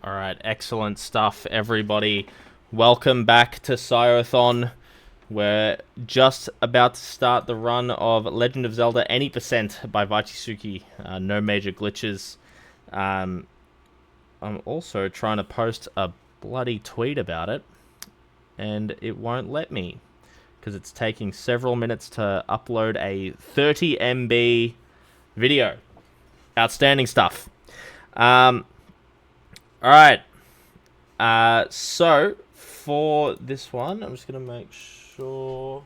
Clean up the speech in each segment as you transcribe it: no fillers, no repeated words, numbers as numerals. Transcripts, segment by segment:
All right, excellent stuff, everybody. Welcome back to Syothon. We're just about to start the run of Legend of Zelda Any Percent by vichisuki. No major glitches. I'm also trying to post a bloody tweet about it, and it won't let me because it's taking several minutes to upload a 30 MB video. Outstanding stuff. All right. So for this one, I'm just gonna make sure.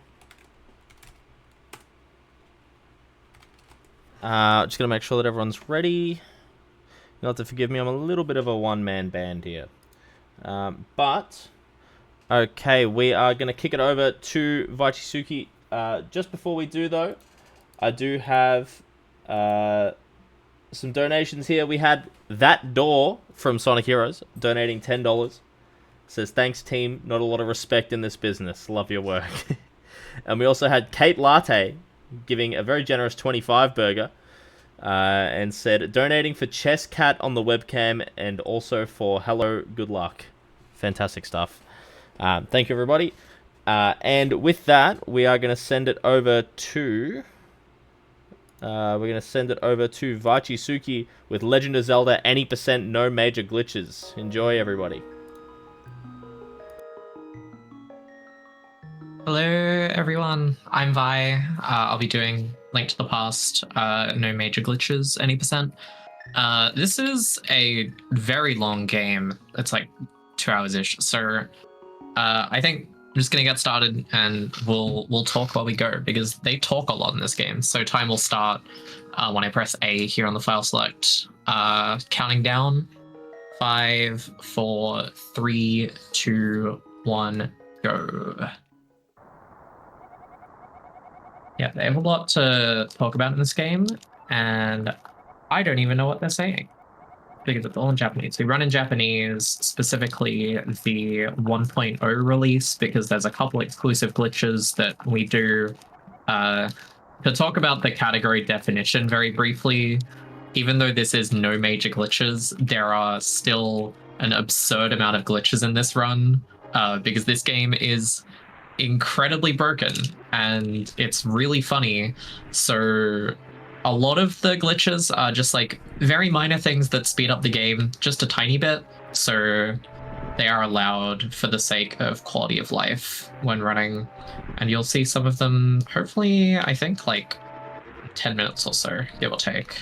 Just gonna make sure that everyone's ready. You'll have to forgive me. I'm a little bit of a one-man band here, but okay, we are gonna kick it over to vichisuki. Just before we do, though, I do have some donations here. We had that door from Sonic Heroes donating $10. Says, thanks team, not a lot of respect in this business. Love your work. And we also had Kate Latte giving a very generous 25 burger and said, donating for Chess Cat on the webcam and also for Hello, Good Luck. Fantastic stuff. Thank you, everybody. And with that, we are going to send it over to... we're going to send it over to vichisuki with Legend of Zelda Any Percent, no major glitches. Enjoy, everybody. Hello, everyone. I'm Vi. I'll be doing Link to the Past, no major glitches, any percent. This is a very long game. It's like 2 hours-ish. So I think I'm just gonna get started and we'll talk while we go because they talk a lot in this game. So time will start when I press A here on the file select. Counting down. 5, 4, 3, 2, 1, go. Yeah, they have a lot to talk about in this game, and I don't even know what they're saying because it's all in Japanese. We run in Japanese, specifically the 1.0 release, because there's a couple exclusive glitches that we do. To talk about the category definition very briefly, even though this is no major glitches, there are still an absurd amount of glitches in this run, because this game is incredibly broken and it's really funny. So a lot of the glitches are just like very minor things that speed up the game just a tiny bit, so they are allowed for the sake of quality of life when running, and you'll see some of them hopefully, I think, like 10 minutes or so, give or take.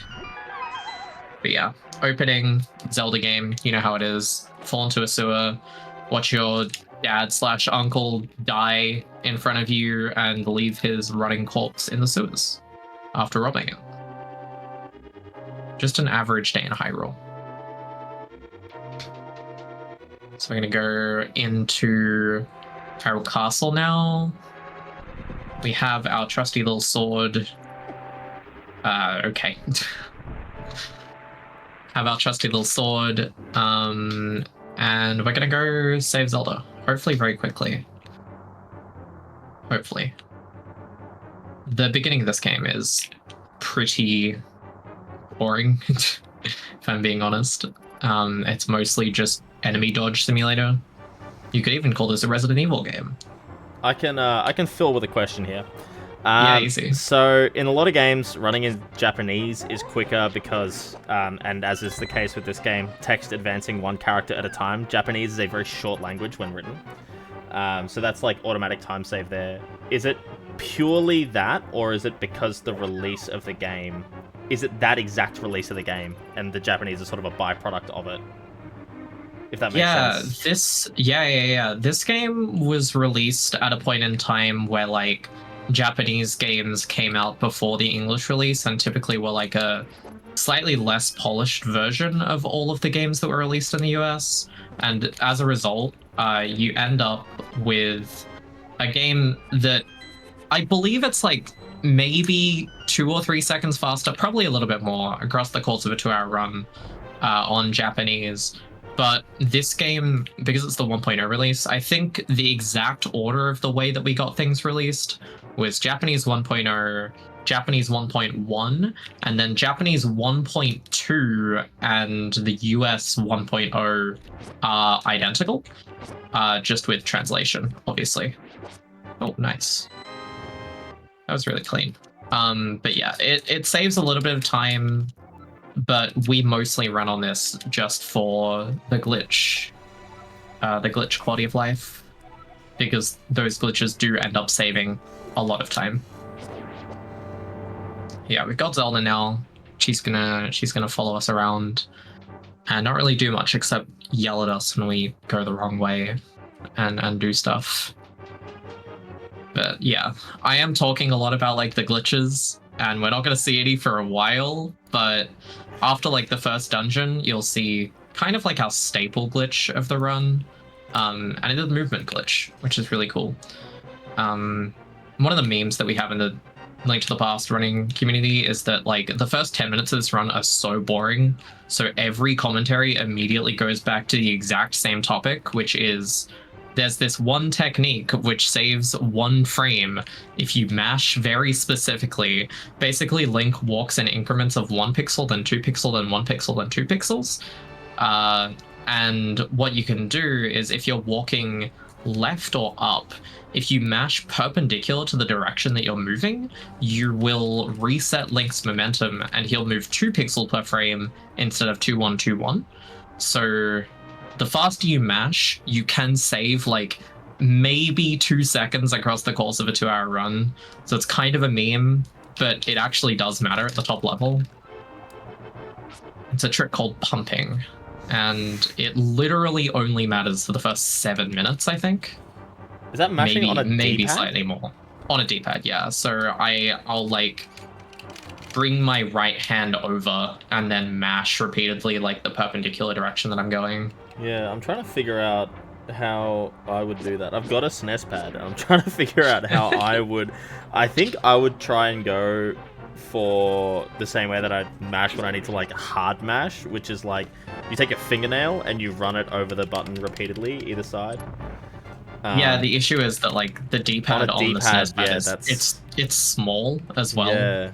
But yeah, opening Zelda game, you know how it is. Fall into a sewer, watch your dad/uncle die in front of you and leave his rotting corpse in the sewers after robbing it. Just an average day in Hyrule. So we're gonna go into Hyrule Castle now. We have our trusty little sword. Okay. Have our trusty little sword. And we're gonna go save Zelda. Hopefully very quickly. Hopefully. The beginning of this game is pretty boring, if I'm being honest. It's mostly just enemy dodge simulator. You could even call this a Resident Evil game. I can fill with a question here. Yeah, easy. So in a lot of games, running in Japanese is quicker because, and as is the case with this game, text advancing one character at a time. Japanese is a very short language when written. So that's like automatic time save there. Is it purely that, or is it because the release of the game, is it that exact release of the game, and the Japanese is sort of a byproduct of it? If that makes sense. This game was released at a point in time where like Japanese games came out before the English release and typically were like a slightly less polished version of all of the games that were released in the US. And as a result, you end up with a game that I believe it's like maybe 2 or 3 seconds faster, probably a little bit more across the course of a 2-hour run on Japanese. But this game, because it's the 1.0 release, I think the exact order of the way that we got things released was Japanese 1.0, Japanese 1.1, and then Japanese 1.2 and the US 1.0 are identical, just with translation, obviously. Oh, nice. That was really clean. But yeah, it saves a little bit of time, but we mostly run on this just for the glitch quality of life, because those glitches do end up saving a lot of time. Yeah, we've got Zelda now. She's gonna follow us around and not really do much except yell at us when we go the wrong way and do stuff. But yeah, I am talking a lot about like the glitches, and we're not gonna see any for a while, but after like the first dungeon, you'll see kind of like our staple glitch of the run. And it is a movement glitch, which is really cool. One of the memes that we have in the Link to the Past running community is that like the first 10 minutes of this run are so boring, so every commentary immediately goes back to the exact same topic, which is there's this one technique which saves 1 frame if you mash very specifically. Basically, Link walks in increments of 1 pixel, then 2 pixel, then 1 pixel, then 2 pixels. And what you can do is if you're walking left or up, if you mash perpendicular to the direction that you're moving, you will reset Link's momentum and he'll move 2 pixels per frame instead of 2121. So the faster you mash, you can save like maybe 2 seconds across the course of a 2-hour run. So it's kind of a meme, but it actually does matter at the top level. It's a trick called pumping, and it literally only matters for the first 7 minutes, I think. Is that mashing maybe, on a maybe D-pad? Slightly more. On a D-pad, yeah. So I'll like bring my right hand over and then mash repeatedly like the perpendicular direction that I'm going. Yeah, I'm trying to figure out how I would do that. I've got a SNES pad, and I'm trying to figure out how I would... I think I would try and go for the same way that I mash when I need to like hard mash, which is like you take a fingernail and you run it over the button repeatedly either side. Yeah, the issue is that like the D-pad on the SNES pad it's small as well. Yeah.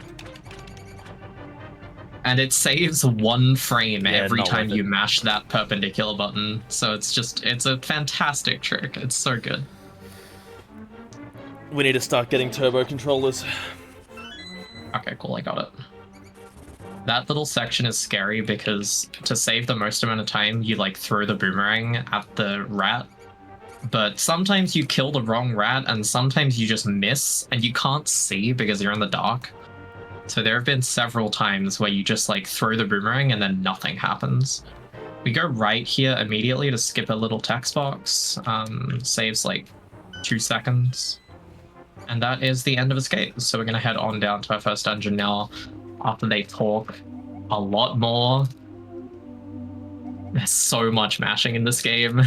And it saves 1 frame every time you mash that perpendicular button. So it's a fantastic trick. It's so good. We need to start getting turbo controllers. Okay, cool, I got it. That little section is scary because to save the most amount of time, you like throw the boomerang at the rat. But sometimes you kill the wrong rat and sometimes you just miss and you can't see because you're in the dark. So there have been several times where you just like throw the boomerang and then nothing happens. We go right here immediately to skip a little text box. Saves like 2 seconds. And that is the end of Escape. So we're going to head on down to our first dungeon now after they talk a lot more. There's so much mashing in this game.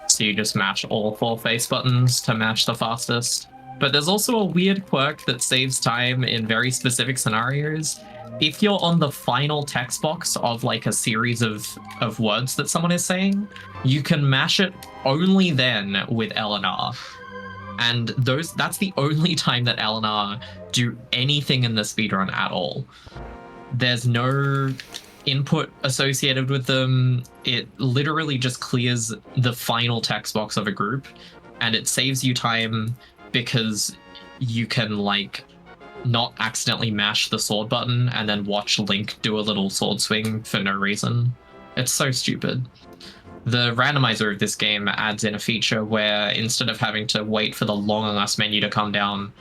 So you just mash all 4 face buttons to mash the fastest. But there's also a weird quirk that saves time in very specific scenarios. If you're on the final text box of like a series of words that someone is saying, you can mash it only then with L and R. And that's the only time that L and R do anything in the speedrun at all. There's no input associated with them. It literally just clears the final text box of a group, and it saves you time because you can like not accidentally mash the sword button and then watch Link do a little sword swing for no reason. It's so stupid. The randomizer of this game adds in a feature where instead of having to wait for the long-ass menu to come down,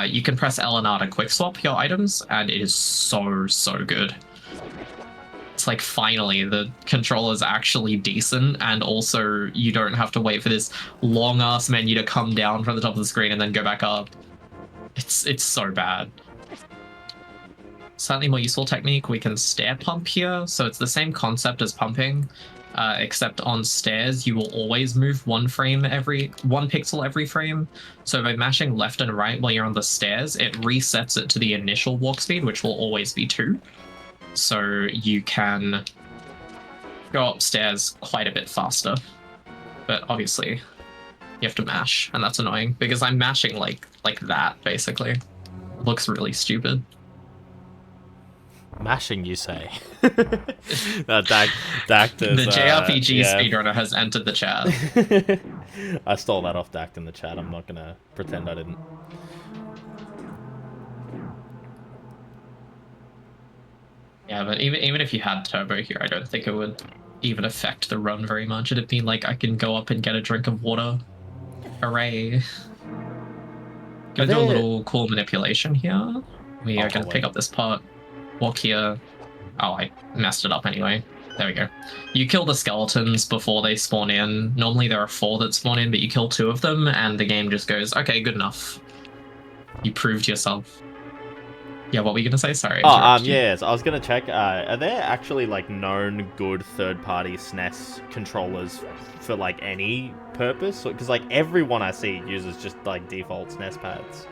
you can press L and R to quick swap your items, and it is so good. It's like finally the controller's actually decent, and also you don't have to wait for this long-ass menu to come down from the top of the screen and then go back up. It's so bad. Slightly more useful technique, we can stair pump here. So it's the same concept as pumping, except on stairs you will always move 1 pixel every frame. So by mashing left and right while you're on the stairs, it resets it to the initial walk speed, which will always be 2. So you can go upstairs quite a bit faster. But obviously You have to mash, and that's annoying because I'm mashing like that basically. Looks really stupid. Mashing, you say? Dact is, The JRPG yeah. speedrunner has entered the chat. I stole that off Dact in the chat. I'm not gonna pretend I didn't. Yeah, but even if you had turbo here, I don't think it would even affect the run very much. It'd be like I can go up and get a drink of water. Hooray. Gonna do a little cool manipulation here. We are gonna pick up this pot, walk here. Oh, I messed it up anyway. There we go. You kill the skeletons before they spawn in. Normally there are 4 that spawn in, but you kill 2 of them, and the game just goes, okay, good enough. You proved yourself. Yeah, what were you gonna say? Sorry. Yes, I was gonna check. Are there actually like known good third-party SNES controllers for like any purpose? Because like everyone I see uses just like default SNES pads.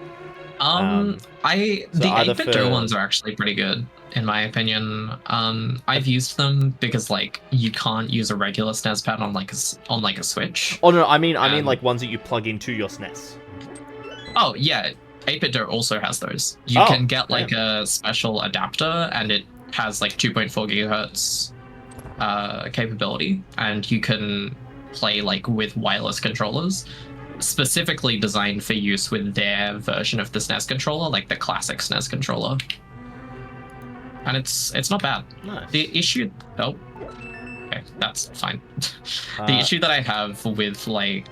The 8-bit Dough ones are actually pretty good, in my opinion. I've used them because like you can't use a regular SNES pad on like a Switch. Oh no, I mean like ones that you plug into your SNES. Oh yeah, 8-bit Dough also has those. You can get like a special adapter, and it has like 2.4 gigahertz capability, and you can play like with wireless controllers, specifically designed for use with their version of the SNES controller, like the classic SNES controller. And it's not bad. Nice. The issue, okay, that's fine. The issue that I have with like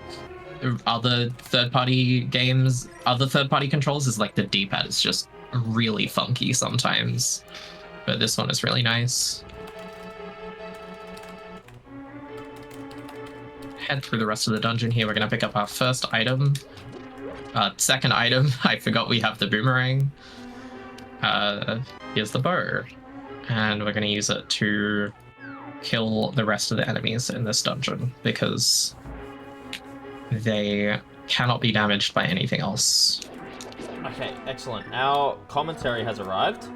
other third-party games, other third-party controls, is like the D-pad is just really funky sometimes. But this one is really nice. Head through the rest of the dungeon here. We're gonna pick up our first item. Second item, I forgot we have the boomerang. Here's the bow. And we're gonna use it to kill the rest of the enemies in this dungeon, because they cannot be damaged by anything else. Okay, excellent. Our commentary has arrived.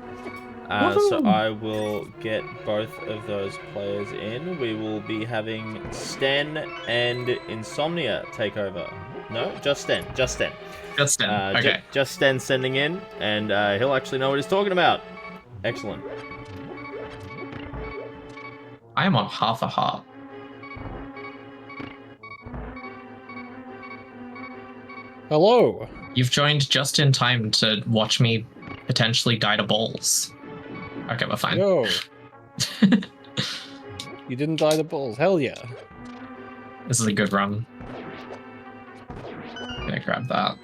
So I will get both of those players in. We will be having Sten and Insomnia take over. No, just Sten. Just Sten. Just Sten. Okay. Just Sten sending in, and he'll actually know what he's talking about. Excellent. I am on half a heart. Hello. You've joined just in time to watch me potentially die to balls. Okay, we're fine. Yo. You didn't die to balls. Hell yeah. This is a good run. Gonna grab that.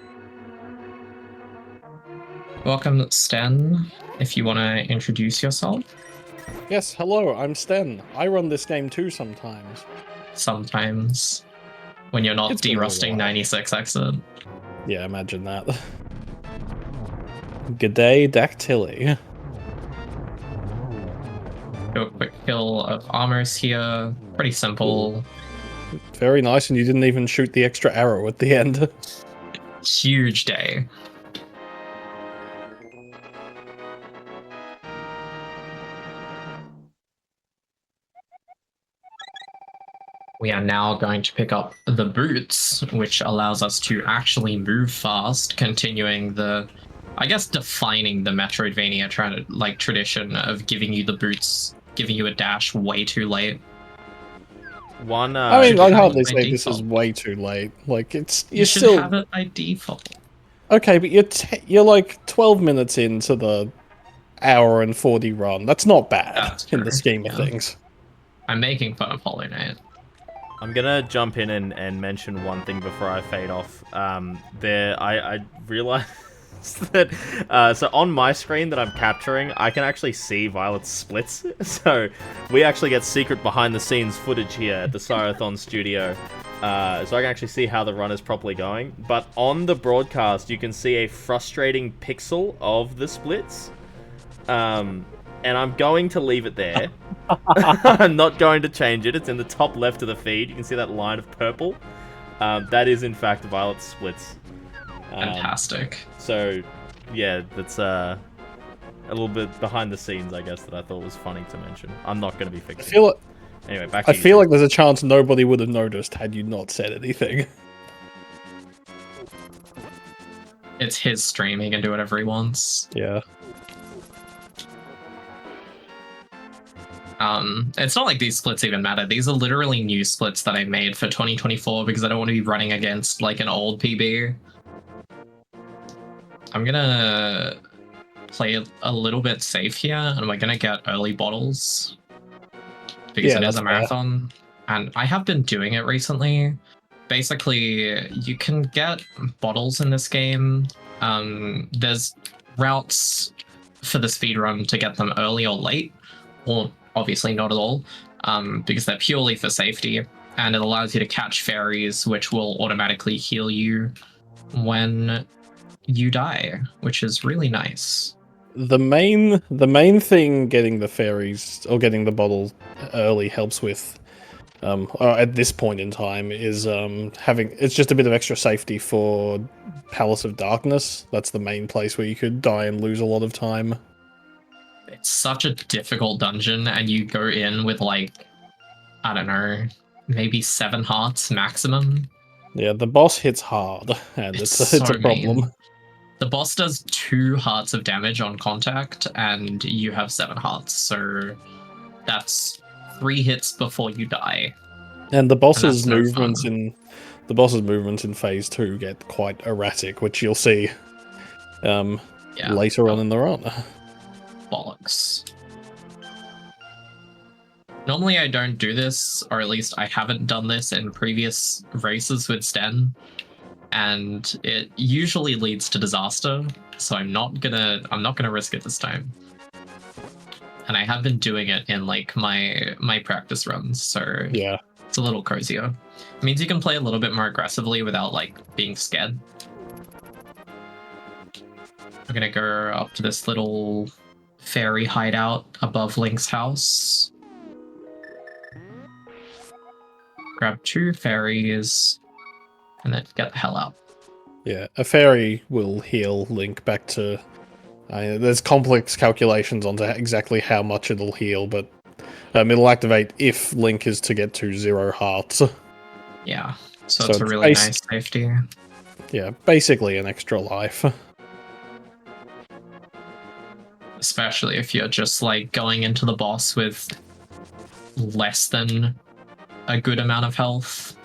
Welcome, Sten. If you want to introduce yourself. Yes, hello, I'm Sten. I run this game too sometimes. Sometimes. When you're not derusting 96 exit. Yeah, imagine that. G'day, Dactyli. Do a quick kill of armors here. Pretty simple. Very nice, and you didn't even shoot the extra arrow at the end. Huge day. We are now going to pick up the boots, which allows us to actually move fast, continuing the, I guess, defining the Metroidvania tradition of giving you the boots, giving you a dash way too late. I mean, I'd hardly say this is way too late. Like, you should still have it by default. Okay, but you're like 12 minutes into the hour and 40 run. That's not bad in the scheme of things. I'm making fun of Hollow Knight. I'm gonna jump in and mention one thing before I fade off. I realized that so on my screen that I'm capturing, I can actually see Violet's splits. So we actually get secret behind the scenes footage here at the Syothon studio. So I can actually see how the run is properly going. But on the broadcast, you can see a frustrating pixel of the splits. And I'm going to leave it there. I'm not going to change it. It's in the top left of the feed. You can see that line of purple. That is, in fact, Violet's splits. Fantastic. So, yeah, that's a little bit behind the scenes, I guess, that I thought was funny to mention. I'm not going to be fixing it. Anyway, back to you. I feel like there's a chance nobody would have noticed had you not said anything. It's his stream. He can do whatever he wants. Yeah. It's not like these splits even matter. These are literally new splits that I made for 2024 because I don't want to be running against like an old PB. I'm gonna play a little bit safe here, and we're gonna get early bottles because Yeah, it is that's a marathon, and I have been doing it recently. Basically, you can get bottles in this game. There's routes for the speedrun to get them early or late, or obviously not at all, because they're purely for safety, and it allows you to catch fairies, which will automatically heal you when you die, which is really nice. The main thing getting the fairies or getting the bottle early helps with, or at this point in time, is it's just a bit of extra safety for Palace of Darkness. That's the main place where you could die and lose a lot of time. It's such a difficult dungeon, and you go in with like, I don't know, maybe 7 hearts maximum. Yeah, the boss hits hard, and it's a problem. Mean. The boss does 2 hearts of damage on contact, and you have 7 hearts, so that's 3 hits before you die. And the boss's movements in phase 2 get quite erratic, which you'll see later on in the run. Bollocks. Normally I don't do this, or at least I haven't done this in previous races with Sten, and it usually leads to disaster, so I'm not gonna risk it this time. And I have been doing it in like my practice runs, so yeah, it's a little cozier. It means you can play a little bit more aggressively without like being scared. We're gonna go up to this little fairy hideout above Link's house. Grab 2 fairies, and then get the hell out. Yeah, a fairy will heal Link back to... there's complex calculations onto exactly how much it'll heal, but it'll activate if Link is to get to 0 hearts. Yeah, so it's a really nice safety. Yeah, basically an extra life. Especially if you're just like going into the boss with less than a good amount of health.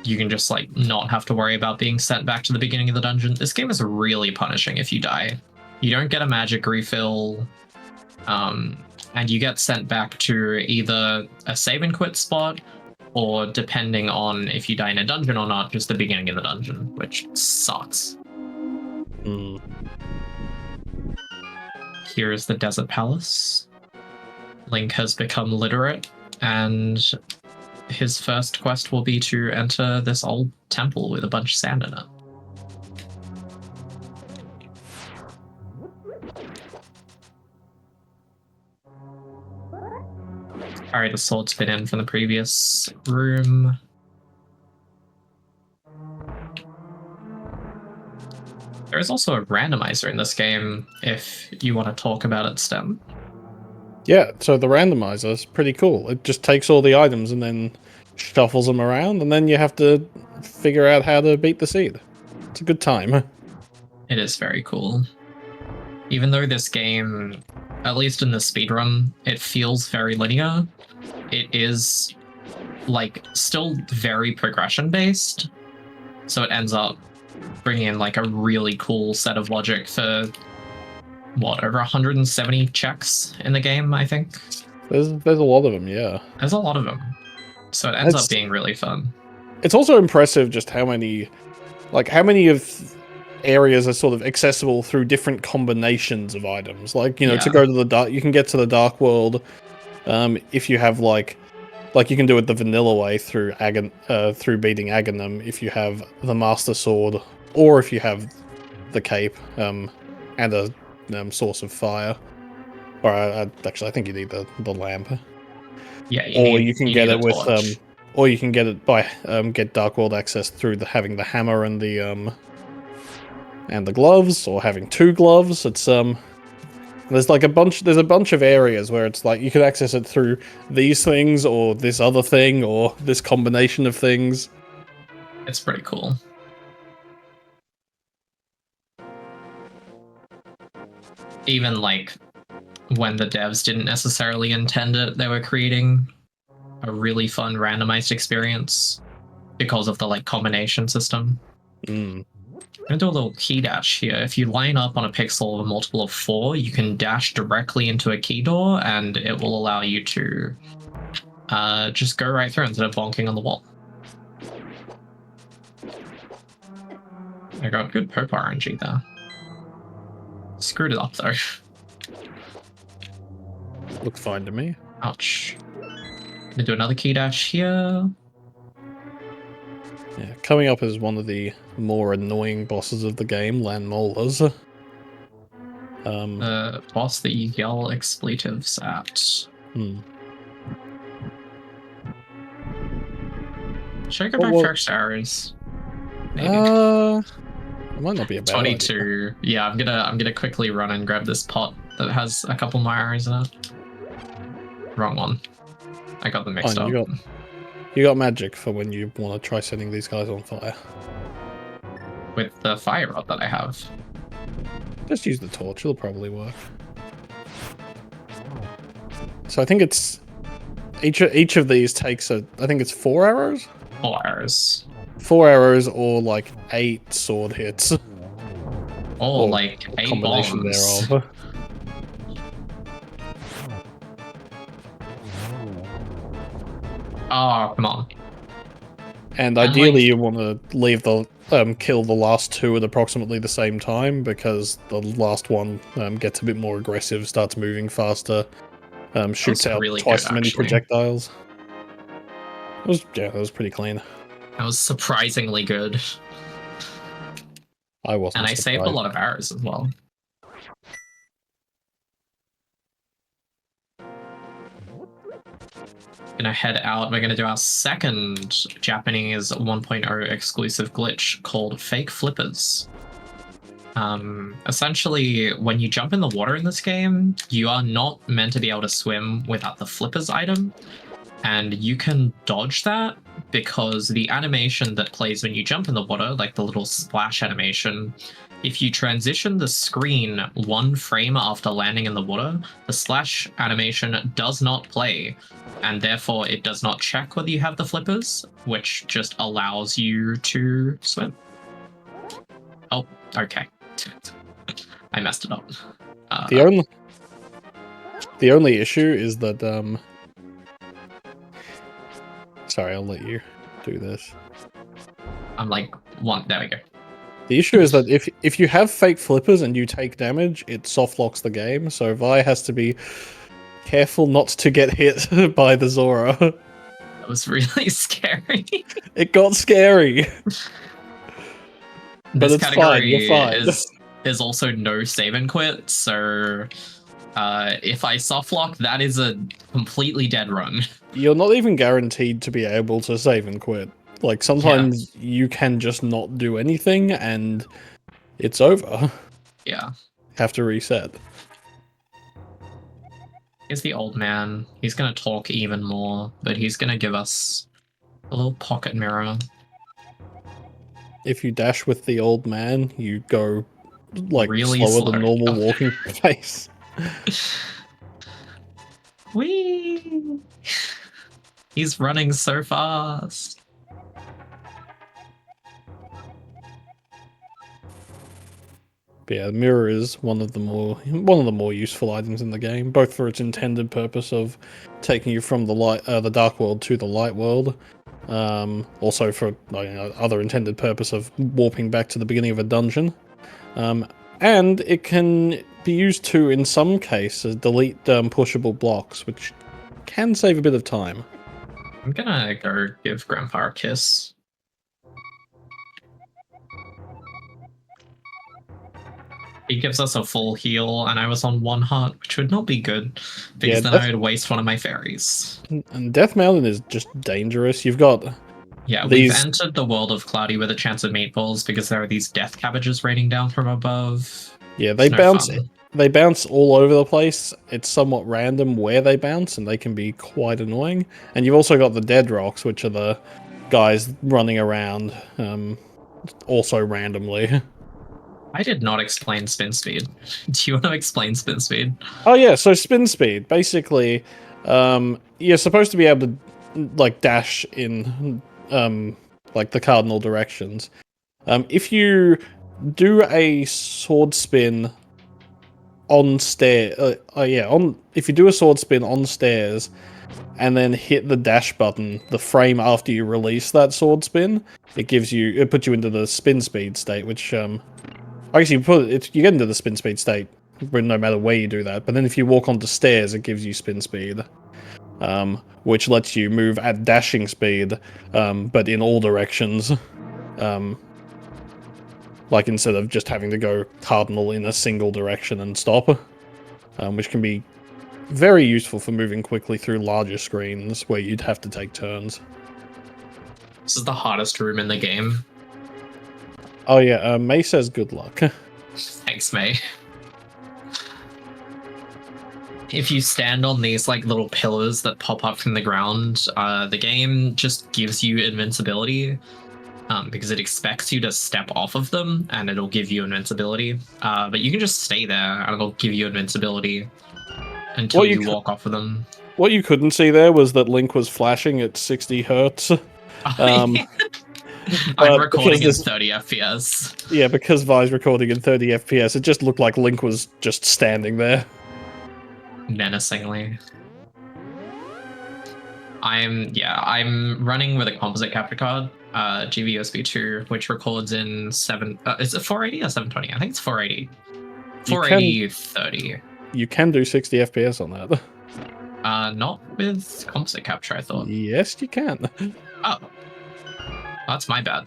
You can just like not have to worry about being sent back to the beginning of the dungeon. This game is really punishing if you die. You don't get a magic refill, and you get sent back to either a save and quit spot, or depending on if you die in a dungeon or not, just the beginning of the dungeon, which sucks. Here is the Desert Palace. Link has become literate, and his first quest will be to enter this old temple with a bunch of sand in it. Alright, the sword's been in from the previous room. There is also a randomizer in this game, if you want to talk about it, Stem. Yeah, so the randomizer is pretty cool. It just takes all the items and then shuffles them around, and then you have to figure out how to beat the seed. It's a good time. It is very cool. Even though this game, at least in the speedrun, it feels very linear, it is like still very progression based. So it ends up bringing in like a really cool set of logic for what, over 170 checks in the game, I think. There's a lot of them, yeah. There's a lot of them. So it ends up being really fun. It's also impressive just how many of areas are sort of accessible through different combinations of items. Like, you know, to go to the dark, you can get to the dark world if you have like you can do it the vanilla way through beating Aghanim if you have the Master Sword, or if you have the cape and a source of fire. Or actually, I think you need the lamp. Yeah, you can get it by get Dark World access through having the hammer and the gloves, or having 2 gloves. It's there's a bunch of areas where it's like you can access it through these things, or this other thing, or this combination of things. It's pretty cool. even like when the devs didn't necessarily intend it, they were creating a really fun randomized experience because of the like combination system. Mm. I'm gonna do a little key dash here. If you line up on a pixel of a multiple of 4, you can dash directly into a key door, and it will allow you to just go right through instead of bonking on the wall. I got good Pope RNG there. Screwed it up though. Looks fine to me. Ouch. Gonna do another key dash here. Yeah, coming up is one of the more annoying bosses of the game, land molars. The boss that you yell expletives at. Should I go back first arrows? Maybe. It might not be a bad 22. idea. Yeah, I'm gonna quickly run and grab this pot that has a couple more arrows in it. Wrong one. I got them mixed up. You got magic for when you want to try setting these guys on fire. With the fire rod that I have. Just use the torch, it'll probably work. So I think it's each of these takes I think it's 4 arrows? 4 arrows. 4 arrows or like 8 sword hits. Or like 8 bombs. Thereof. Oh, come on. And ideally you want to leave the kill the last 2 at approximately the same time, because the last one gets a bit more aggressive, starts moving faster, shoots out really twice good, as many actually. projectiles. That was pretty clean. That was surprisingly good. I wasn't. And I saved a lot of arrows as well. Gonna head out. We're gonna do our second Japanese 1.0 exclusive glitch called fake flippers. Essentially, when you jump in the water in this game, you are not meant to be able to swim without the flippers item, and you can dodge that because the animation that plays when you jump in the water, like the little splash animation, if you transition the screen 1 frame after landing in the water, the splash animation does not play, and therefore it does not check whether you have the flippers, which just allows you to swim. Oh, okay. I messed it up. The only issue is that sorry, I'll let you do this. I'm like there we go. The issue is that if you have fake flippers and you take damage, it soft locks the game, so Vi has to be careful not to get hit by the Zora. That was really scary. It got scary. But This it's category fine, you're fine. is also no save and quit, so if I softlock, that is a completely dead run. You're not even guaranteed to be able to save and quit. Like, sometimes you can just not do anything and it's over. Yeah. Have to reset. Here's the old man. He's gonna talk even more, but he's gonna give us a little pocket mirror. If you dash with the old man, you go like really slower than normal walking pace. Whee! He's running so fast. But yeah, the mirror is one of the more useful items in the game, both for its intended purpose of taking you from the dark world to the light world, also for other intended purpose of warping back to the beginning of a dungeon, and it can be used to, in some cases, delete pushable blocks, which can save a bit of time. I'm gonna go give Grandpa a kiss. He gives us a full heal, and I was on 1 heart, which would not be good, because then I would waste one of my fairies. And Death Mountain is just dangerous. You've got... Yeah, we've entered the world of Cloudy with a chance of meatballs, because there are these death cabbages raining down from above. Yeah, they bounce all over the place. It's somewhat random where they bounce, and they can be quite annoying. And you've also got the dead rocks, which are the guys running around, also randomly. I did not explain spin speed. Do you want to explain spin speed? Oh yeah, so spin speed. Basically, you're supposed to be able to like dash in like the cardinal directions. If you do a sword spin on if you do a sword spin on stairs and then hit the dash button the frame after you release that sword spin, it puts you into the spin speed state, which I guess you get into the spin speed state no matter where you do that. But then if you walk onto stairs, it gives you spin speed, which lets you move at dashing speed, but in all directions. Like instead of just having to go cardinal in a single direction and stop, which can be very useful for moving quickly through larger screens where you'd have to take turns. This is the hardest room in the game. Oh yeah, May says good luck. Thanks, May. If you stand on these like little pillars that pop up from the ground, the game just gives you invincibility. Because it expects you to step off of them, and it'll give you invincibility. But you can just stay there, and it'll give you invincibility until you walk off of them. What you couldn't see there was that Link was flashing at 60 hertz. I'm recording in 30 FPS. Yeah, because Vi's recording in 30 FPS, it just looked like Link was just standing there. Menacingly. I'm running with a composite capture card, GV 2, which records in is it 480 or 720? I think it's 480. 480 30. You can do 60 FPS on that. Not with composite capture, I thought. Yes, you can. Oh. That's my bad.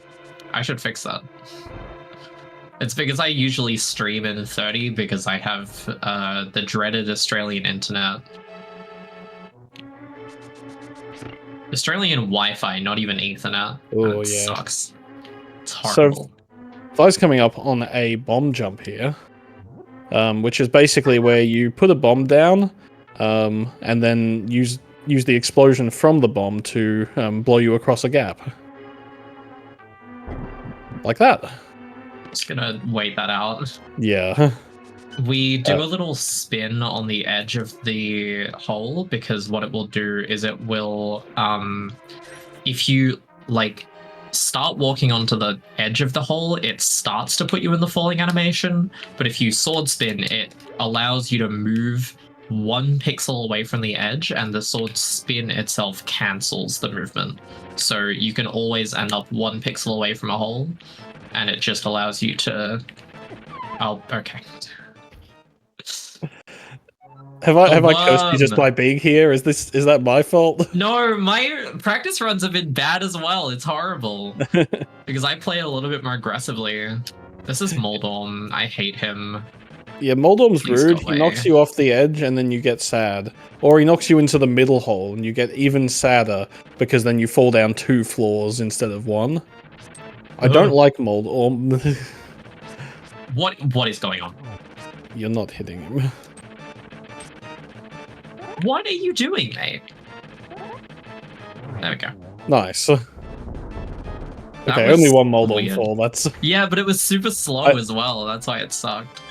I should fix that. It's because I usually stream in 30 because I have the dreaded Australian internet. Australian Wi-Fi, not even Ethernet. Oh, that yeah. Sucks. It's horrible. So, Vi's coming up on a bomb jump here, which is basically where you put a bomb down, and then use the explosion from the bomb to blow you across a gap. Like that. Just gonna wait that out. Yeah. We do a little spin on the edge of the hole because what it will do is it will, if you like start walking onto the edge of the hole, it starts to put you in the falling animation. But if you sword spin, it allows you to move 1 pixel away from the edge, and the sword spin itself cancels the movement. So you can always end up 1 pixel away from a hole, and it just allows you to. Oh, okay. Have I cursed you just by being here? Is that my fault? No, my practice runs have been bad as well. It's horrible. Because I play a little bit more aggressively. This is Moldorm. I hate him. Yeah, Moldorm's Please rude. go He away. knocks you off the edge and then you get sad. Or he knocks you into the middle hole and you get even sadder because then you fall down 2 floors instead of 1. I don't like Moldorm. What is going on? You're not hitting him. What are you doing, mate? There we go. Nice. That Okay, was only 1 Moldorm weird. fall. That's Yeah, but it was super slow as well. That's why it sucked.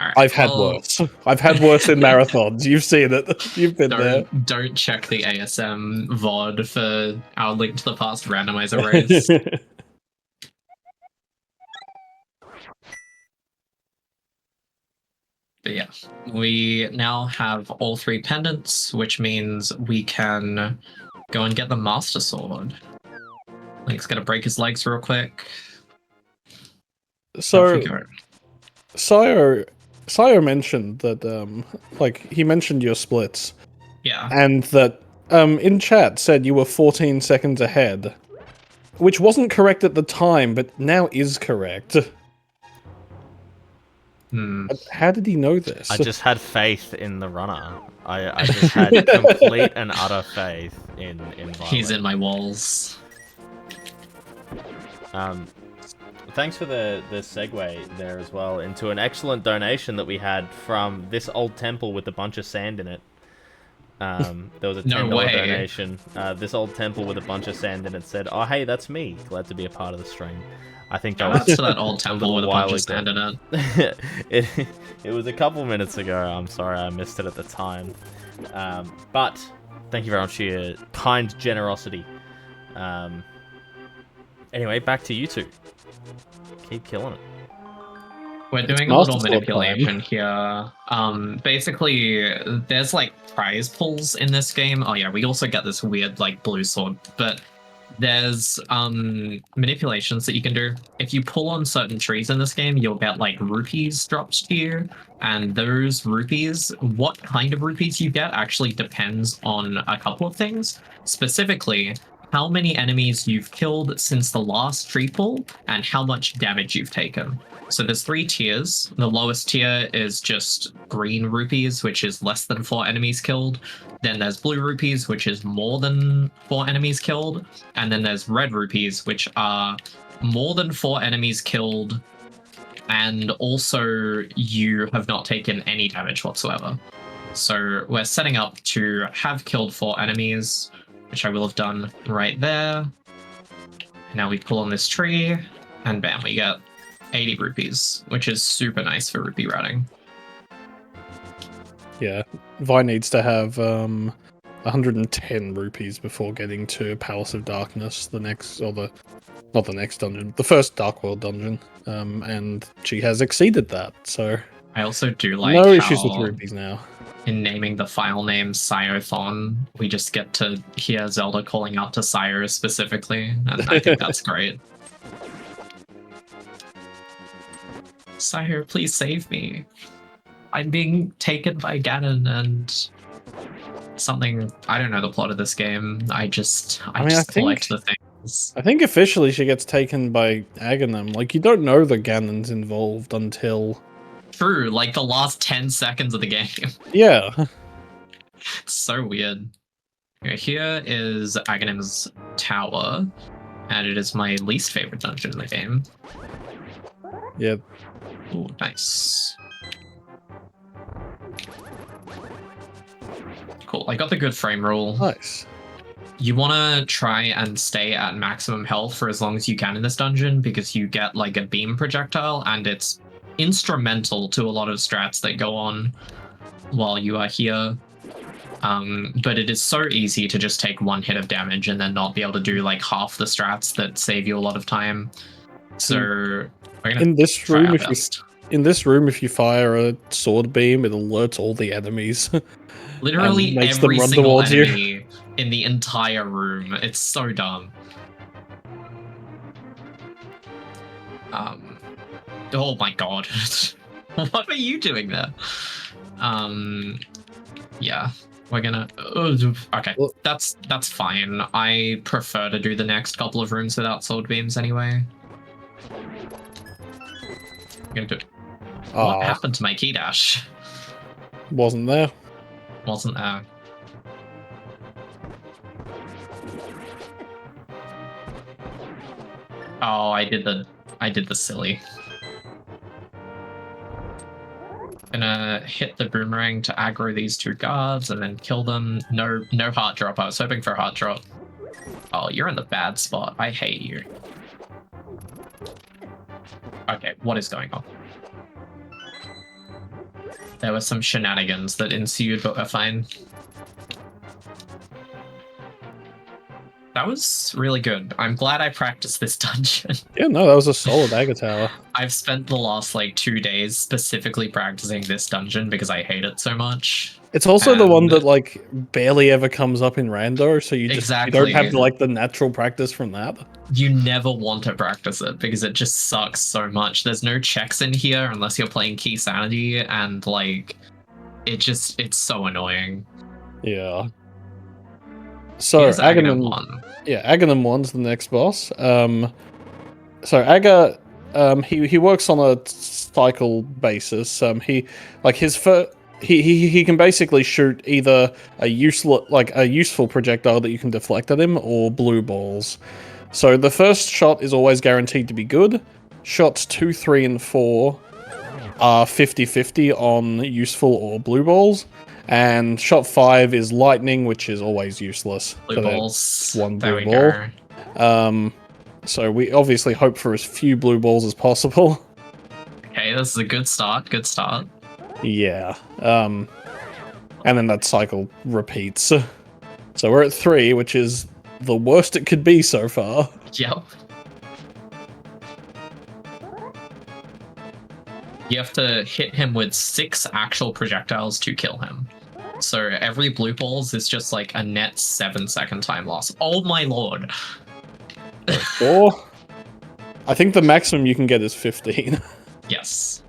All right, I've had worse. I've had worse in marathons. You've seen it. You've been there. Don't check the ASM VOD for our Link to the Past randomizer race. But yeah, we now have all 3 pendants, which means we can go and get the Master Sword. Link's gonna break his legs real quick. So, Syo mentioned that, he mentioned your splits. Yeah. And that, in chat said you were 14 seconds ahead. Which wasn't correct at the time, but now is correct. How did he know this? I just had faith in the runner. I just had complete and utter faith in Violet. He's in my walls. Thanks for the segue there as well into an excellent donation that we had from this old temple with a bunch of sand in it. There was a No $10 way. donation. This old temple with a bunch of sand in it said, "Oh, hey, that's me. Glad to be a part of the stream." I think that Shout out was to that old temple with a bunch of sand in it. it was a couple minutes ago. I'm sorry I missed it at the time. But thank you very much for your kind generosity. Anyway, back to you two. Keep killing it. We're doing a little manipulation here. Basically, there's like prize pulls in this game. Oh yeah, we also get this weird like blue sword, but there's manipulations that you can do. If you pull on certain trees in this game, you'll get like rupees dropped to you, and those rupees, what kind of rupees you get actually depends on a couple of things. Specifically, how many enemies you've killed since the last tree pull, and how much damage you've taken. So there's 3 tiers. The lowest tier is just green rupees, which is less than 4 enemies killed. Then there's blue rupees, which is more than 4 enemies killed. And then there's red rupees, which are more than 4 enemies killed. And also you have not taken any damage whatsoever. So we're setting up to have killed 4 enemies, which I will have done right there. Now we pull on this tree, and bam, we get 80 rupees, which is super nice for rupee routing. Yeah, Vi needs to have 110 rupees before getting to Palace of Darkness, the first Dark World dungeon, and she has exceeded that, so... I also do like no issues with rupees now. In naming the file name Syothon, we just get to hear Zelda calling out to Sire specifically, and I think that's great. Sire, please save me. I'm being taken by Ganon and something. I don't know the plot of this game. I just collect the things. I think officially she gets taken by Aghanim. Like, you don't know that Ganon's involved until... True, like the last 10 seconds of the game. Yeah. So weird. Okay, here is Aghanim's tower, and it is my least favorite dungeon in the game. Yeah. Ooh, nice. Cool, I got the good frame rule. Nice. You want to try and stay at maximum health for as long as you can in this dungeon, because you get like a beam projectile, and it's instrumental to a lot of strats that go on while you are here. But it is so easy to just take 1 hit of damage and then not be able to do like half the strats that save you a lot of time. So we're gonna in this room, if you fire a sword beam, it alerts all the enemies. Literally every single enemy in the entire room. It's so dumb. Oh my god. What are you doing there? Yeah. We're gonna... okay, that's fine. I prefer to do the next couple of rooms without sword beams anyway. I'm gonna do... What happened to my key dash? Wasn't there. Wasn't there. Oh, I did the silly. Gonna hit the boomerang to aggro these 2 guards and then kill them. No heart drop. I was hoping for a heart drop. Oh, you're in the bad spot. I hate you. Okay, what is going on? There were some shenanigans that ensued, but we're fine. That was really good. I'm glad I practiced this dungeon. Yeah, no, that was a solid Aga Tower. I've spent the last like 2 days specifically practicing this dungeon because I hate it so much. It's also the one that like barely ever comes up in rando, so you just you don't have like the natural practice from that. You never want to practice it because it just sucks so much. There's no checks in here unless you're playing Key Sanity, and like it's so annoying. Yeah. So Aghanim 1. Yeah, Aghanim 1's the next boss. So Aga, he works on a cycle basis. He can basically shoot either a useful projectile that you can deflect at him, or blue balls. So the first shot is always guaranteed to be good. Shots 2, 3, and 4 are 50-50 on useful or blue balls. And shot 5 is lightning, which is always useless. Blue So balls. one There blue we ball. go. So we obviously hope for as few blue balls as possible. Okay, this is a good start. Good start. Yeah. And then that cycle repeats. So we're at 3, which is the worst it could be so far. Yep. You have to hit him with 6 actual projectiles to kill him. So every blue balls is just like a net 7-second time loss. Oh my lord. 4. I think the maximum you can get is 15. Yes.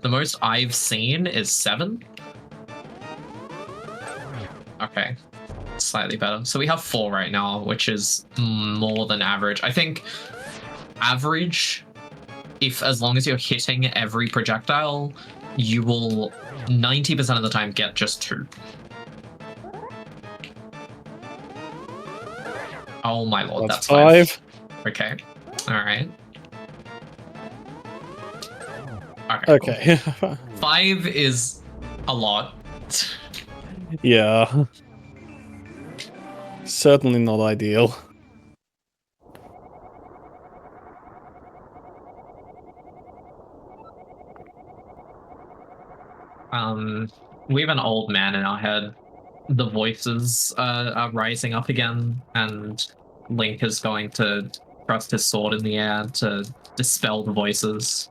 The most I've seen is 7. Okay. Slightly better. So we have 4 right now, which is more than average. I think average, if as long as you're hitting every projectile, you will 90% of the time get just 2. Oh my lord, that's 5. Okay. Alright. Okay. Okay. 5 is a lot. Yeah. Certainly not ideal. We have an old man in our head. The voices are rising up again, and Link is going to thrust his sword in the air to dispel the voices.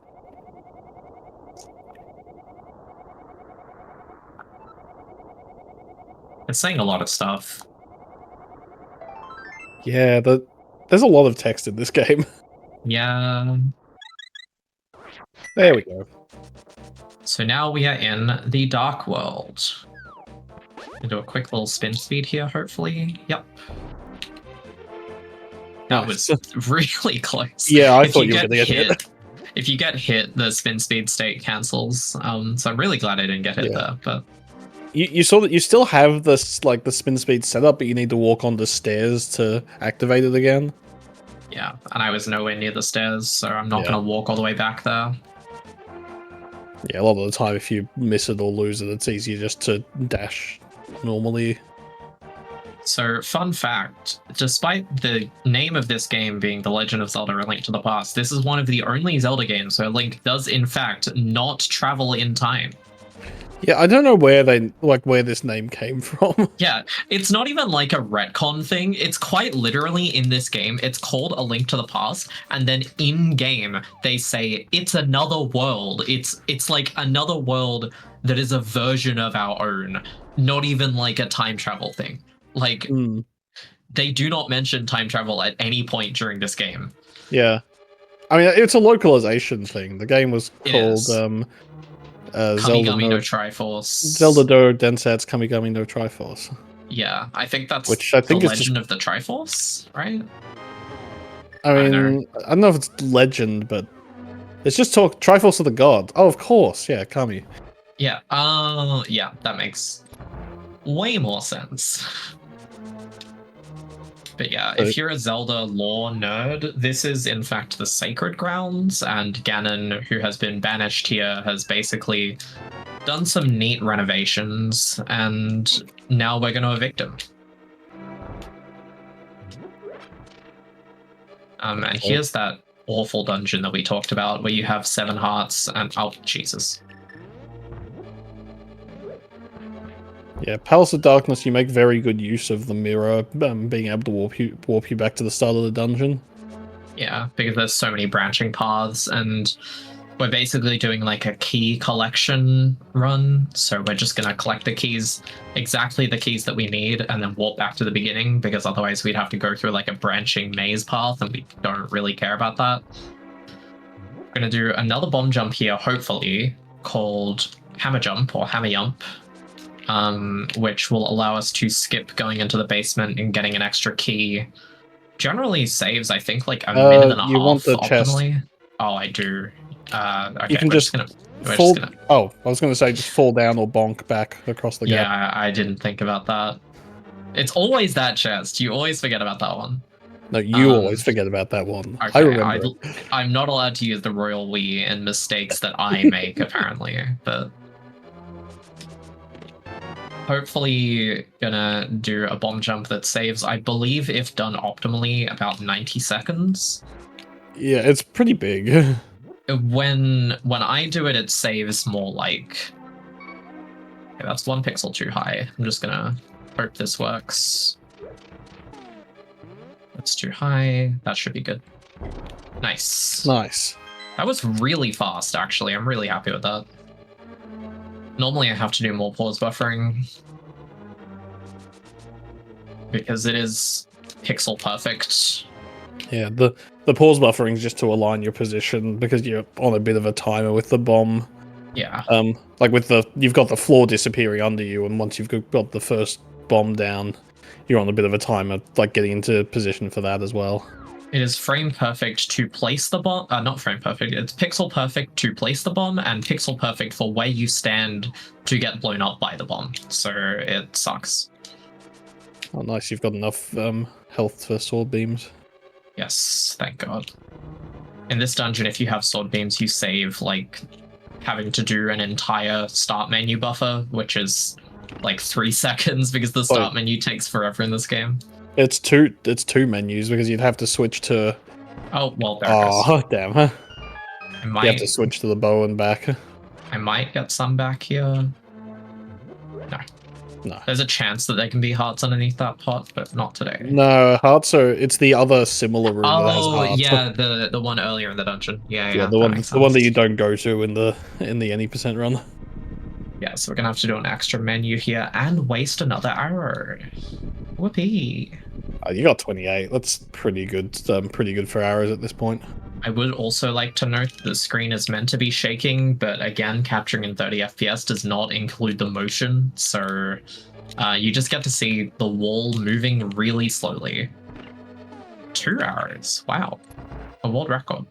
It's saying a lot of stuff. Yeah, there's a lot of text in this game. Yeah. There we go. So now we are in the Dark World. We'll do a quick little spin speed here, hopefully. Yep. That was really close. Yeah, I thought you were going to get hit. If you get hit, the spin speed state cancels. So I'm really glad I didn't get hit there. But you saw that you still have this like the spin speed setup, but you need to walk on the stairs to activate it again. Yeah, and I was nowhere near the stairs, so I'm not going to walk all the way back there. Yeah, a lot of the time, if you miss it or lose it, it's easier just to dash normally. So, fun fact, despite the name of this game being The Legend of Zelda: A Link to the Past, this is one of the only Zelda games where Link does, in fact, not travel in time. Yeah, I don't know where where this name came from. Yeah, it's not even like a retcon thing. It's quite literally in this game. It's called A Link to the Past, and then in game they say it's another world. It's like another world that is a version of our own, not even like a time travel thing. Like they do not mention time travel at any point during this game. Yeah, I mean it's a localization thing. The game was called Kamigami no Triforce. Zelda do Densetsu Kamigami no Triforce. Yeah, I think that's which I think the is Legend just... of the Triforce, right? I mean, I don't know if it's legend, but it's just talk Triforce of the God. Oh, of course, yeah, Kami. Yeah, yeah, that makes way more sense. But yeah, if you're a Zelda lore nerd, this is in fact the Sacred Grounds, and Ganon, who has been banished here, has basically done some neat renovations, and now we're going to evict him. And here's that awful dungeon that we talked about, where you have 7 hearts and... oh, Jesus. Yeah, Palace of Darkness, you make very good use of the mirror, being able to warp you back to the start of the dungeon. Yeah, because there's so many branching paths, and we're basically doing like a key collection run. So we're just going to collect the keys, exactly the keys that we need, and then warp back to the beginning, because otherwise we'd have to go through like a branching maze path, and we don't really care about that. We're going to do another bomb jump here, hopefully, called Hammer Jump or Hammer Yump. Which will allow us to skip going into the basement and getting an extra key. Generally saves, I think, like a minute and a half want the optimally. chest. Oh, I do. Okay, you can just fall. Oh, I was going to say just fall down or bonk back across the gap. Yeah, I didn't think about that. It's always that chest. You always forget about that one. No, you always forget about that one. Okay, I remember. I'm not allowed to use the Royal We in mistakes that I make, apparently, but... hopefully gonna do a bomb jump that saves, I believe, if done optimally, about 90 seconds. Yeah, it's pretty big. When I do it, it saves more like... Okay, that's 1 pixel too high. I'm just gonna hope this works. That's too high. That should be good. Nice. Nice. That was really fast, actually. I'm really happy with that. Normally I have to do more pause buffering because it is pixel perfect. Yeah, the pause buffering is just to align your position because you're on a bit of a timer with the bomb. Yeah. Like with you've got the floor disappearing under you, and once you've got the first bomb down, you're on a bit of a timer, like getting into position for that as well. It is frame perfect to place the bomb. Not frame perfect. It's pixel perfect to place the bomb and pixel perfect for where you stand to get blown up by the bomb. So it sucks. Oh, nice. You've got enough health for sword beams. Yes, thank God. In this dungeon, if you have sword beams, you save like having to do an entire start menu buffer, which is like 3 seconds because the start menu takes forever in this game. It's two menus because you'd have to switch to... Oh, well, there it goes. Oh, damn. I might... You have to switch to the bow and back. I might get some back here. No. There's a chance that there can be hearts underneath that pot, but not today. No, hearts are... It's the other similar room that has hearts. Oh, yeah, the one earlier in the dungeon. Yeah, the one that you don't go to in the any % run. Yeah, so we're gonna have to do an extra menu here and waste another arrow. Whoopee. You got 28. That's pretty good. Pretty good for arrows at this point. I would also like to note the screen is meant to be shaking, but again, capturing in 30 FPS does not include the motion, so you just get to see the wall moving really slowly. 2 arrows. Wow. A world record.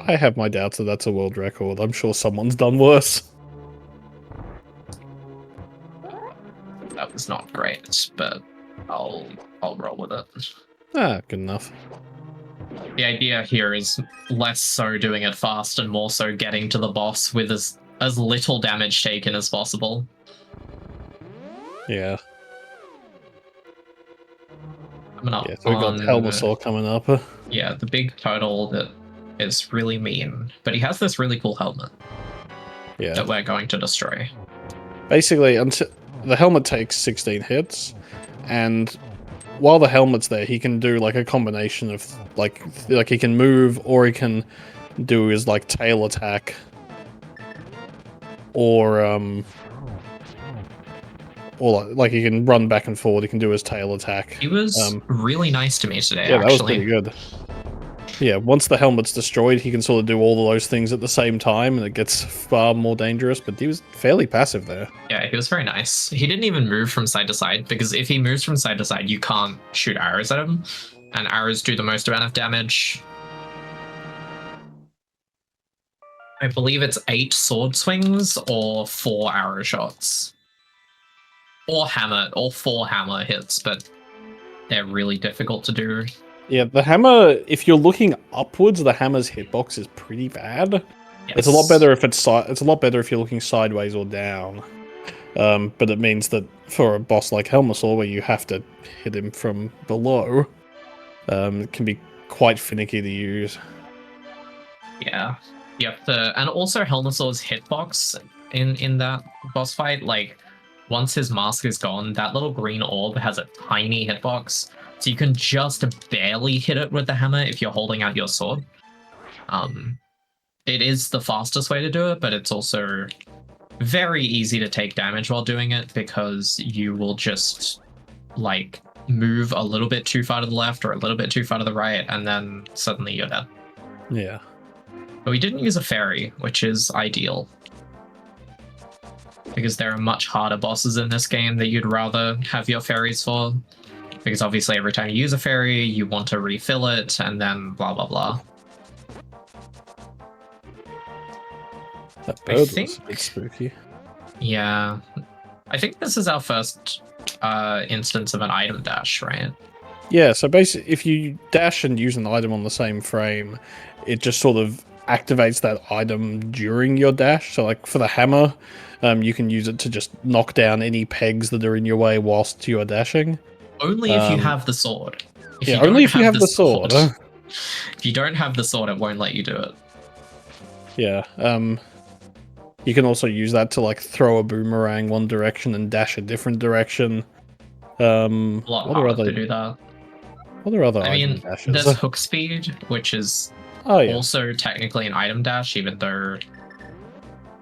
I have my doubts that that's a world record. I'm sure someone's done worse. That was not great, but I'll roll with it. Ah, good enough. The idea here is less so doing it fast and more so getting to the boss with as little damage taken as possible. Yeah. Coming up. Yeah, so we've got Helmasaur coming up. Yeah, the big turtle that is really mean, but he has this really cool helmet. Yeah. That we're going to destroy. Basically, until the helmet takes 16 hits, and while the helmet's there, he can do like a combination of like he can move, or he can do his like tail attack, or like he can run back and forward. He can do his tail attack. He was really nice to me today. Yeah, actually. That was pretty good. Yeah, once the helmet's destroyed, he can sort of do all of those things at the same time, and it gets far more dangerous, but he was fairly passive there. Yeah, he was very nice. He didn't even move from side to side, because if he moves from side to side, you can't shoot arrows at him, and arrows do the most amount of damage. I believe it's 8 sword swings or 4 arrow shots. Or 4 hammer hits, but they're really difficult to do. Yeah, the hammer, if you're looking upwards, the hammer's hitbox is pretty bad. Yes. It's a lot better if it's a lot better if you're looking sideways or down. But it means that for a boss like Helmasaur, where you have to hit him from below, it can be quite finicky to use. Yeah, you have to, and also Helmasaur's hitbox in that boss fight, like once his mask is gone, that little green orb has a tiny hitbox. So you can just barely hit it with the hammer if you're holding out your sword. It is the fastest way to do it, but it's also very easy to take damage while doing it because you will just like move a little bit too far to the left or a little bit too far to the right, and then suddenly you're dead. Yeah. But we didn't use a fairy, which is ideal. Because there are much harder bosses in this game that you'd rather have your fairies for. Because obviously every time you use a fairy, you want to refill it, and then blah, blah, blah. That bird was a bit spooky. Yeah. I think this is our first instance of an item dash, right? Yeah, so basically, if you dash and use an item on the same frame, it just sort of activates that item during your dash. So like for the hammer, you can use it to just knock down any pegs that are in your way whilst you are dashing. Only if you have the sword. Yeah, only if you have the sword. If you don't have the sword, it won't let you do it. Yeah. You can also use that to like throw a boomerang one direction and dash a different direction. A lot harder to do that. What are other I item mean, dashes? there's hook speed, which is also technically an item dash, even though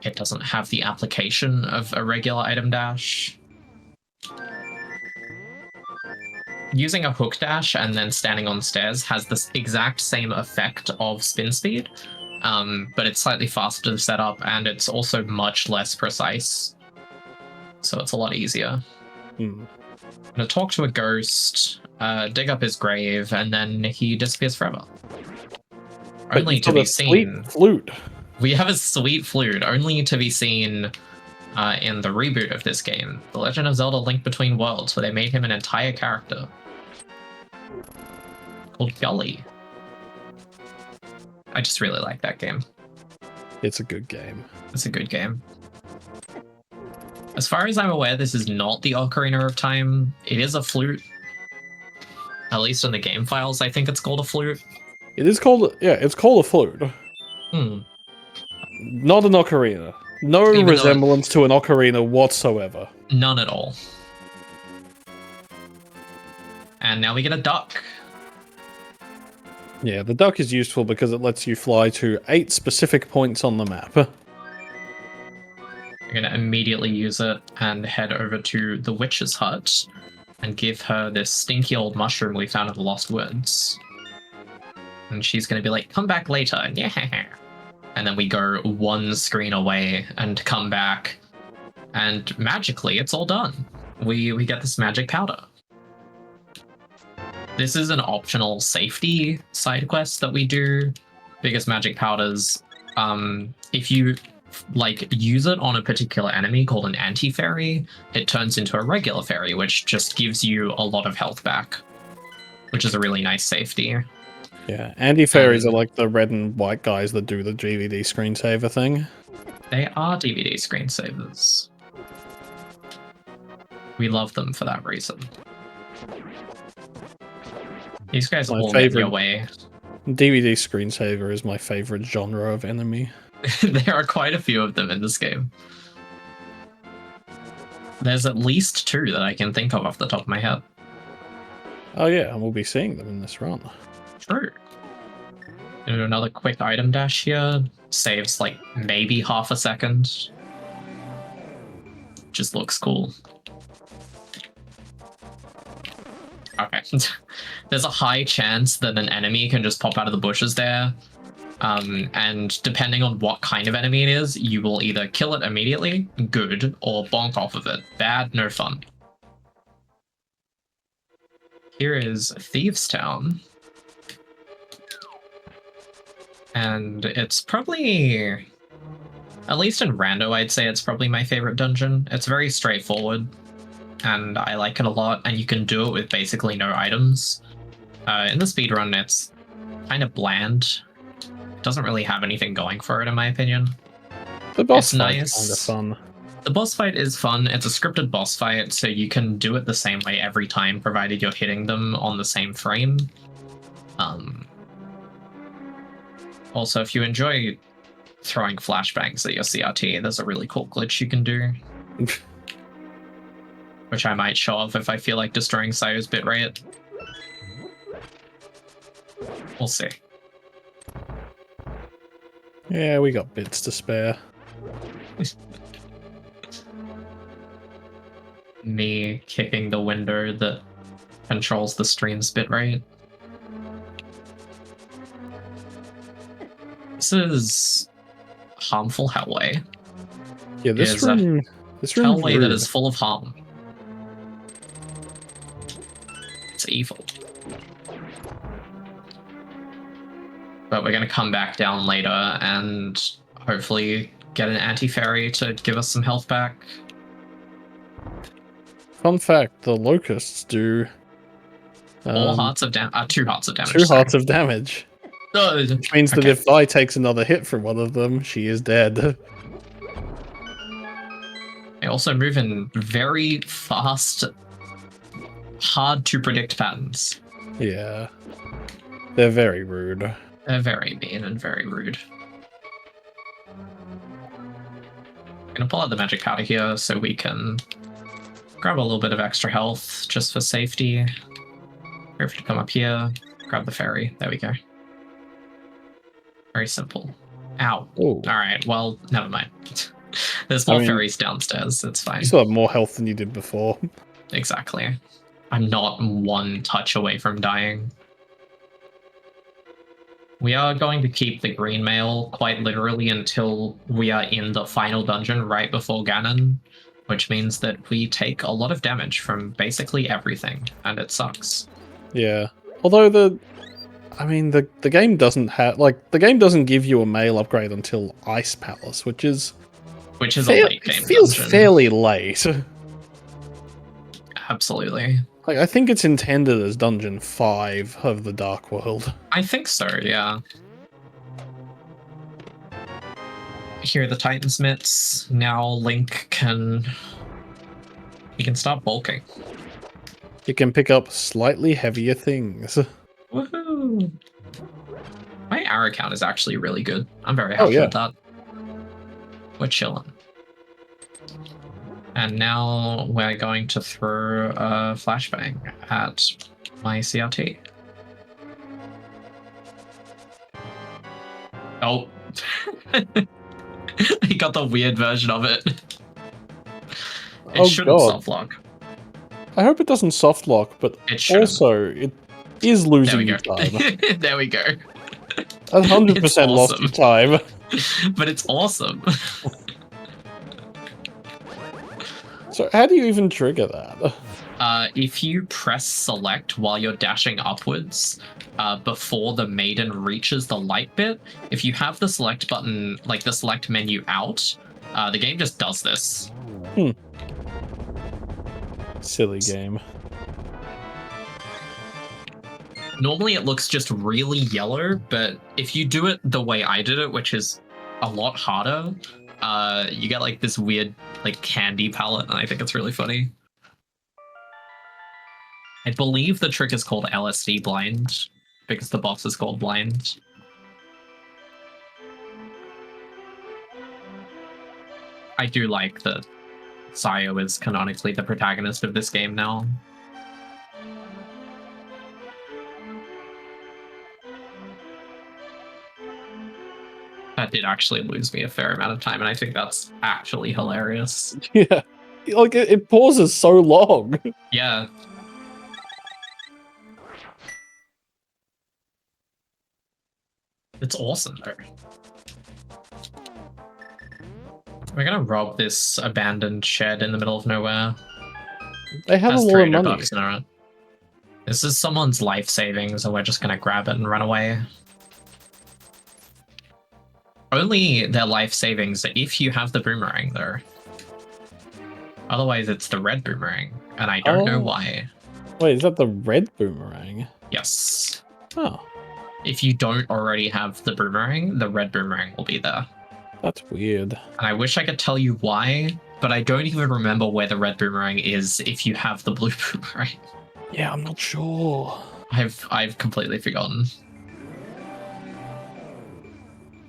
it doesn't have the application of a regular item dash. Using a hook dash and then standing on stairs has the exact same effect of spin speed, but it's slightly faster to set up, and it's also much less precise. So it's a lot easier. I'm gonna talk to a ghost, dig up his grave, and then he disappears forever. But only to be seen. Sweet flute. We have a sweet flute, only to be seen in the reboot of this game, The Legend of Zelda: Link Between Worlds, where they made him an entire character called Gully. I just really like that game. It's a good game. It's a good game. As far as I'm aware, this is not the Ocarina of Time. It is a flute. At least in the game files, I think it's called a flute. It is called, yeah, it's called a flute. Not an ocarina. No Even resemblance to an ocarina whatsoever. None at all. And now we get a duck. Yeah, the duck is useful because it lets you fly to 8 specific points on the map. I'm gonna immediately use it and head over to the witch's hut and give her this stinky old mushroom we found in the Lost Woods. And she's gonna be like, come back later. Yeah. And then we go one screen away and come back, and magically it's all done. We get this magic powder. This is an optional safety side quest that we do, because magic powders, if you like use it on a particular enemy called an anti-fairy, it turns into a regular fairy, which just gives you a lot of health back, which is a really nice safety. Yeah, anti-fairies are like the red and white guys that do the DVD screensaver thing. They are DVD screensavers. We love them for that reason. These guys all get your way. DVD screensaver is my favorite genre of enemy. There are quite a few of them in this game. There's at least 2 that I can think of off the top of my head. Oh yeah, and we'll be seeing them in this run. True. Do another quick item dash here. Saves like maybe half a second. Just looks cool. Okay. There's a high chance that an enemy can just pop out of the bushes there. And depending on what kind of enemy it is, you will either kill it immediately, good, or bonk off of it, bad, no fun. Here is Thieves Town. And it's probably, at least in Rando, I'd say it's probably my favorite dungeon. It's very straightforward, and I like it a lot, and you can do it with basically no items. In the speedrun, it's kind of bland. It doesn't really have anything going for it, in my opinion. The boss fight's kind of fun. The boss fight is fun. It's a scripted boss fight, so you can do it the same way every time, provided you're hitting them on the same frame. Also, if you enjoy throwing flashbangs at your CRT, there's a really cool glitch you can do. Which I might show off if I feel like destroying Sayo's bitrate. We'll see. Yeah, we got bits to spare. Me kicking the window that controls the stream's bitrate. This is harmful Hellway. Yeah, this room Hellway that is full of harm. It's evil. But we're gonna come back down later and hopefully get an anti-fairy to give us some health back. Fun fact, the locusts do... 2 hearts of damage. 2 hearts of damage. Which means that if Vi takes another hit from one of them, she is dead. They also move in very fast, hard to predict patterns. Yeah. They're very rude. They're very mean and very rude. I'm gonna pull out the magic powder here so we can grab a little bit of extra health just for safety. Wait for it to come up here, grab the fairy. There we go. Very simple. Ow. Ooh. Alright, well, never mind. There's more fairies downstairs, it's fine. You still have more health than you did before. Exactly. I'm not one touch away from dying. We are going to keep the green mail quite literally until we are in the final dungeon right before Ganon, which means that we take a lot of damage from basically everything, and it sucks. Yeah. Although the game doesn't have the game doesn't give you a mail upgrade until Ice Palace, which is a late game. Feels dungeon. fairly late. Absolutely. Like, I think it's intended as Dungeon 5 of the Dark World. I think so, yeah. Here are the Titan's mitts. Now Link can start bulking. You can pick up slightly heavier things. Woohoo! My arrow count is actually really good. I'm very happy with that. We're chilling. And now we're going to throw a flashbang at my CRT. Oh. He got the weird version of it. It shouldn't soft lock. I hope it doesn't soft lock, but also it is losing you time. There we go. 100% lost you time. But it's awesome. So how do you even trigger that? If you press select while you're dashing upwards, before the maiden reaches the light bit, if you have the select button, like the select menu out, the game just does this. Silly game. Normally it looks just really yellow, but if you do it the way I did it, which is a lot harder, you get like this weird like candy palette, and I think it's really funny. I believe the trick is called LSD blind, because the boss is called blind. I do like that Sayo is canonically the protagonist of this game now. That did actually lose me a fair amount of time, and I think that's actually hilarious. Yeah. Like, it pauses so long. Yeah. It's awesome, though. We're gonna rob this abandoned shed in the middle of nowhere. They have a lot of money. Bucks in it. This is someone's life savings, and we're just gonna grab it and run away. Only their life savings if you have the boomerang, though. Otherwise, it's the red boomerang, and I don't know why. Wait, is that the red boomerang? Yes. Oh. If you don't already have the boomerang, the red boomerang will be there. That's weird. And I wish I could tell you why, but I don't even remember where the red boomerang is if you have the blue boomerang. Yeah, I'm not sure. I've completely forgotten.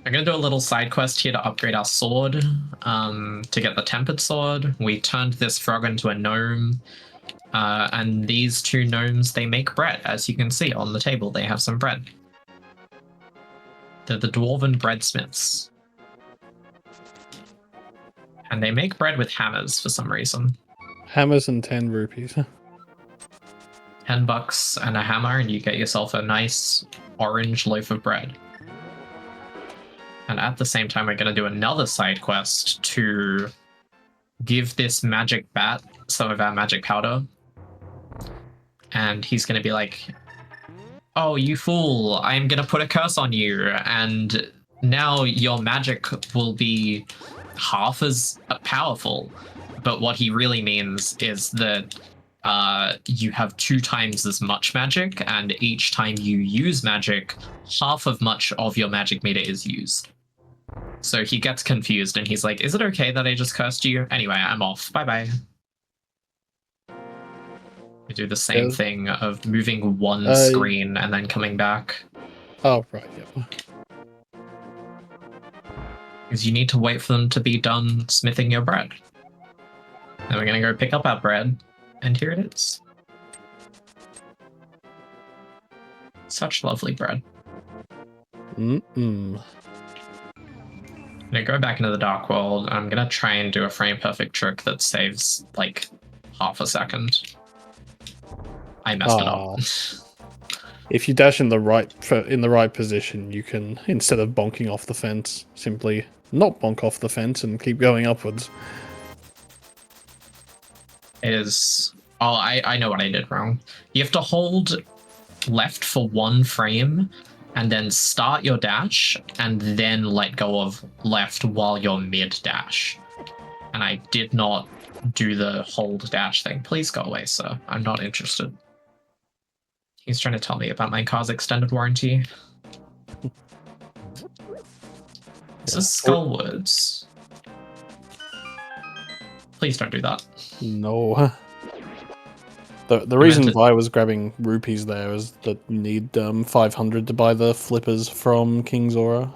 I'm going to do a little side quest here to upgrade our sword, to get the tempered sword. We turned this frog into a gnome, and these two gnomes, they make bread. As you can see on the table, they have some bread. They're the dwarven breadsmiths. And they make bread with hammers for some reason. Hammers and 10 rupees. $10 and a hammer, and you get yourself a nice orange loaf of bread. And at the same time, we're going to do another side quest to give this magic bat some of our magic powder. And he's going to be like, oh, you fool, I'm going to put a curse on you. And now your magic will be half as powerful. But what he really means is that you have 2 times as much magic, and each time you use magic, half of much of your magic meter is used. So he gets confused and he's like, is it okay that I just cursed you? Anyway, I'm off. Bye-bye. We do the same thing of moving one screen and then coming back. Oh, right, yeah. Because you need to wait for them to be done smithing your bread. Then we're going to go pick up our bread, and here it is. Such lovely bread. Mm-mm. I'm going to go back into the Dark World. I'm going to try and do a frame perfect trick that saves, like, half a second. I messed it up. If you dash in the right position, you can, instead of bonking off the fence, simply not bonk off the fence and keep going upwards. It is... Oh, I know what I did wrong. You have to hold left for 1 frame, and then start your dash, and then let go of left while you're mid-dash. And I did not do the hold dash thing. Please go away, sir. I'm not interested. He's trying to tell me about my car's extended warranty. This is Skullwoods. Please don't do that. No. The reason why I was grabbing rupees there is that you need 500 to buy the flippers from King's Aura.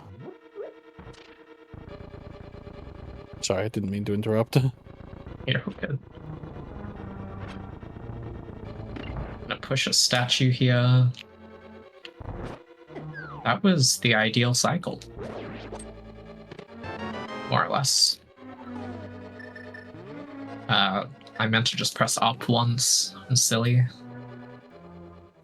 Sorry, I didn't mean to interrupt. You're good. I'm gonna push a statue here. That was the ideal cycle. More or less. I meant to just press up once. I'm silly. I'm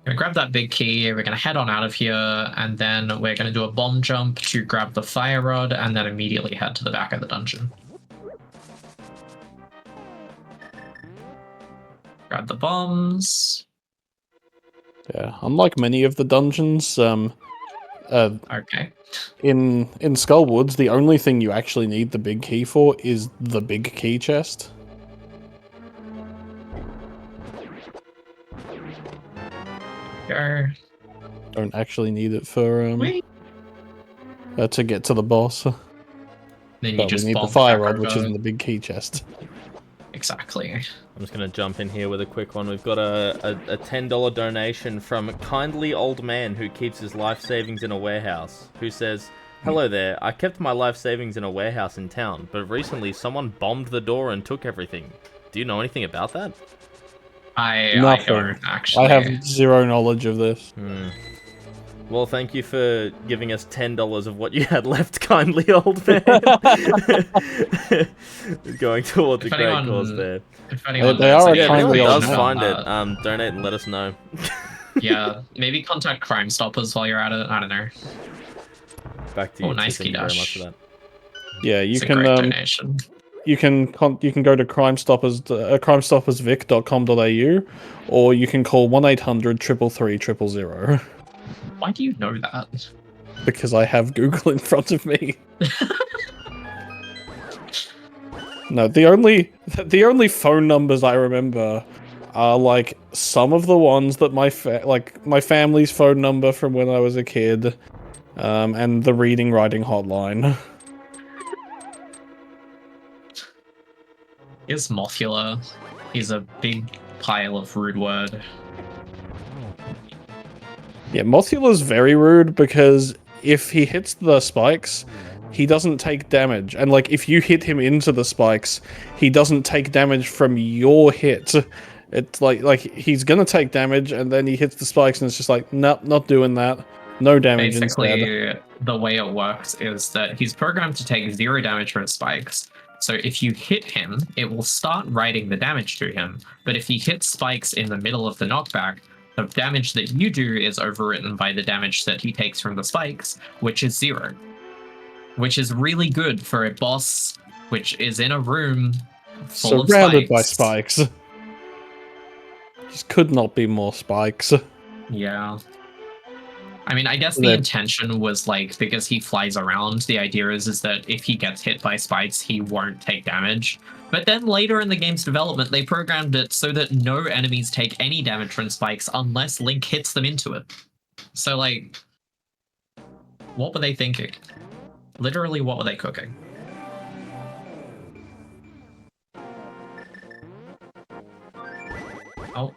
gonna grab that big key, we're gonna head on out of here, and then we're gonna do a bomb jump to grab the fire rod, and then immediately head to the back of the dungeon. Grab the bombs. Yeah, unlike many of the dungeons, Okay. in Skullwoods, the only thing you actually need the big key for is the big key chest. Go. Don't actually need it for to get to the boss. Then you But just we need the bomb fire back rod, which is over. in the big key chest. Exactly. I'm just going to jump in here with a quick one. We've got a $10 donation from Kindly Old Man who keeps his life savings in a warehouse, who says, "Hello there, I kept my life savings in a warehouse in town, but recently someone bombed the door and took everything. Do you know anything about that?" I Nothing. don't actually. I have zero knowledge of this. Well, thank you for giving us $10 of what you had left, kindly old man. Going towards a great cause there. If anyone They are a Yeah, if kindly anyone old does man. find it, donate and let us know. Yeah, maybe contact Crime Stoppers while you're at it. I don't know. Back to you. Oh, nice Thank you very much key for that. Yeah, you It's a can great donation. you can go to crimestoppersvic.com.au, or you can call 1-800-333-000. Why do you know that? Because I have Google in front of me. No, the only phone numbers I remember are like some of the ones that my family's phone number from when I was a kid, and the reading writing hotline. Here's Mothula. He's a big pile of rude word. Yeah, Mothula's very rude because if he hits the spikes, he doesn't take damage. And, like, if you hit him into the spikes, he doesn't take damage from your hit. It's like he's gonna take damage, and then he hits the spikes, and it's just like, nope, not doing that. No damage Basically, instead. the way it works is that he's programmed to take 0 damage from spikes. So if you hit him, it will start writing the damage to him. But if he hits spikes in the middle of the knockback, the damage that you do is overwritten by the damage that he takes from the spikes, which is 0. Which is really good for a boss which is in a room full Surrounded of by spikes. spikes. Just could not be more spikes. Yeah. I mean, I guess the intention was like, because he flies around, the idea is that if he gets hit by spikes, he won't take damage. But then later in the game's development, they programmed it so that no enemies take any damage from spikes unless Link hits them into it. So, like, what were they thinking? Literally, what were they cooking? Oh.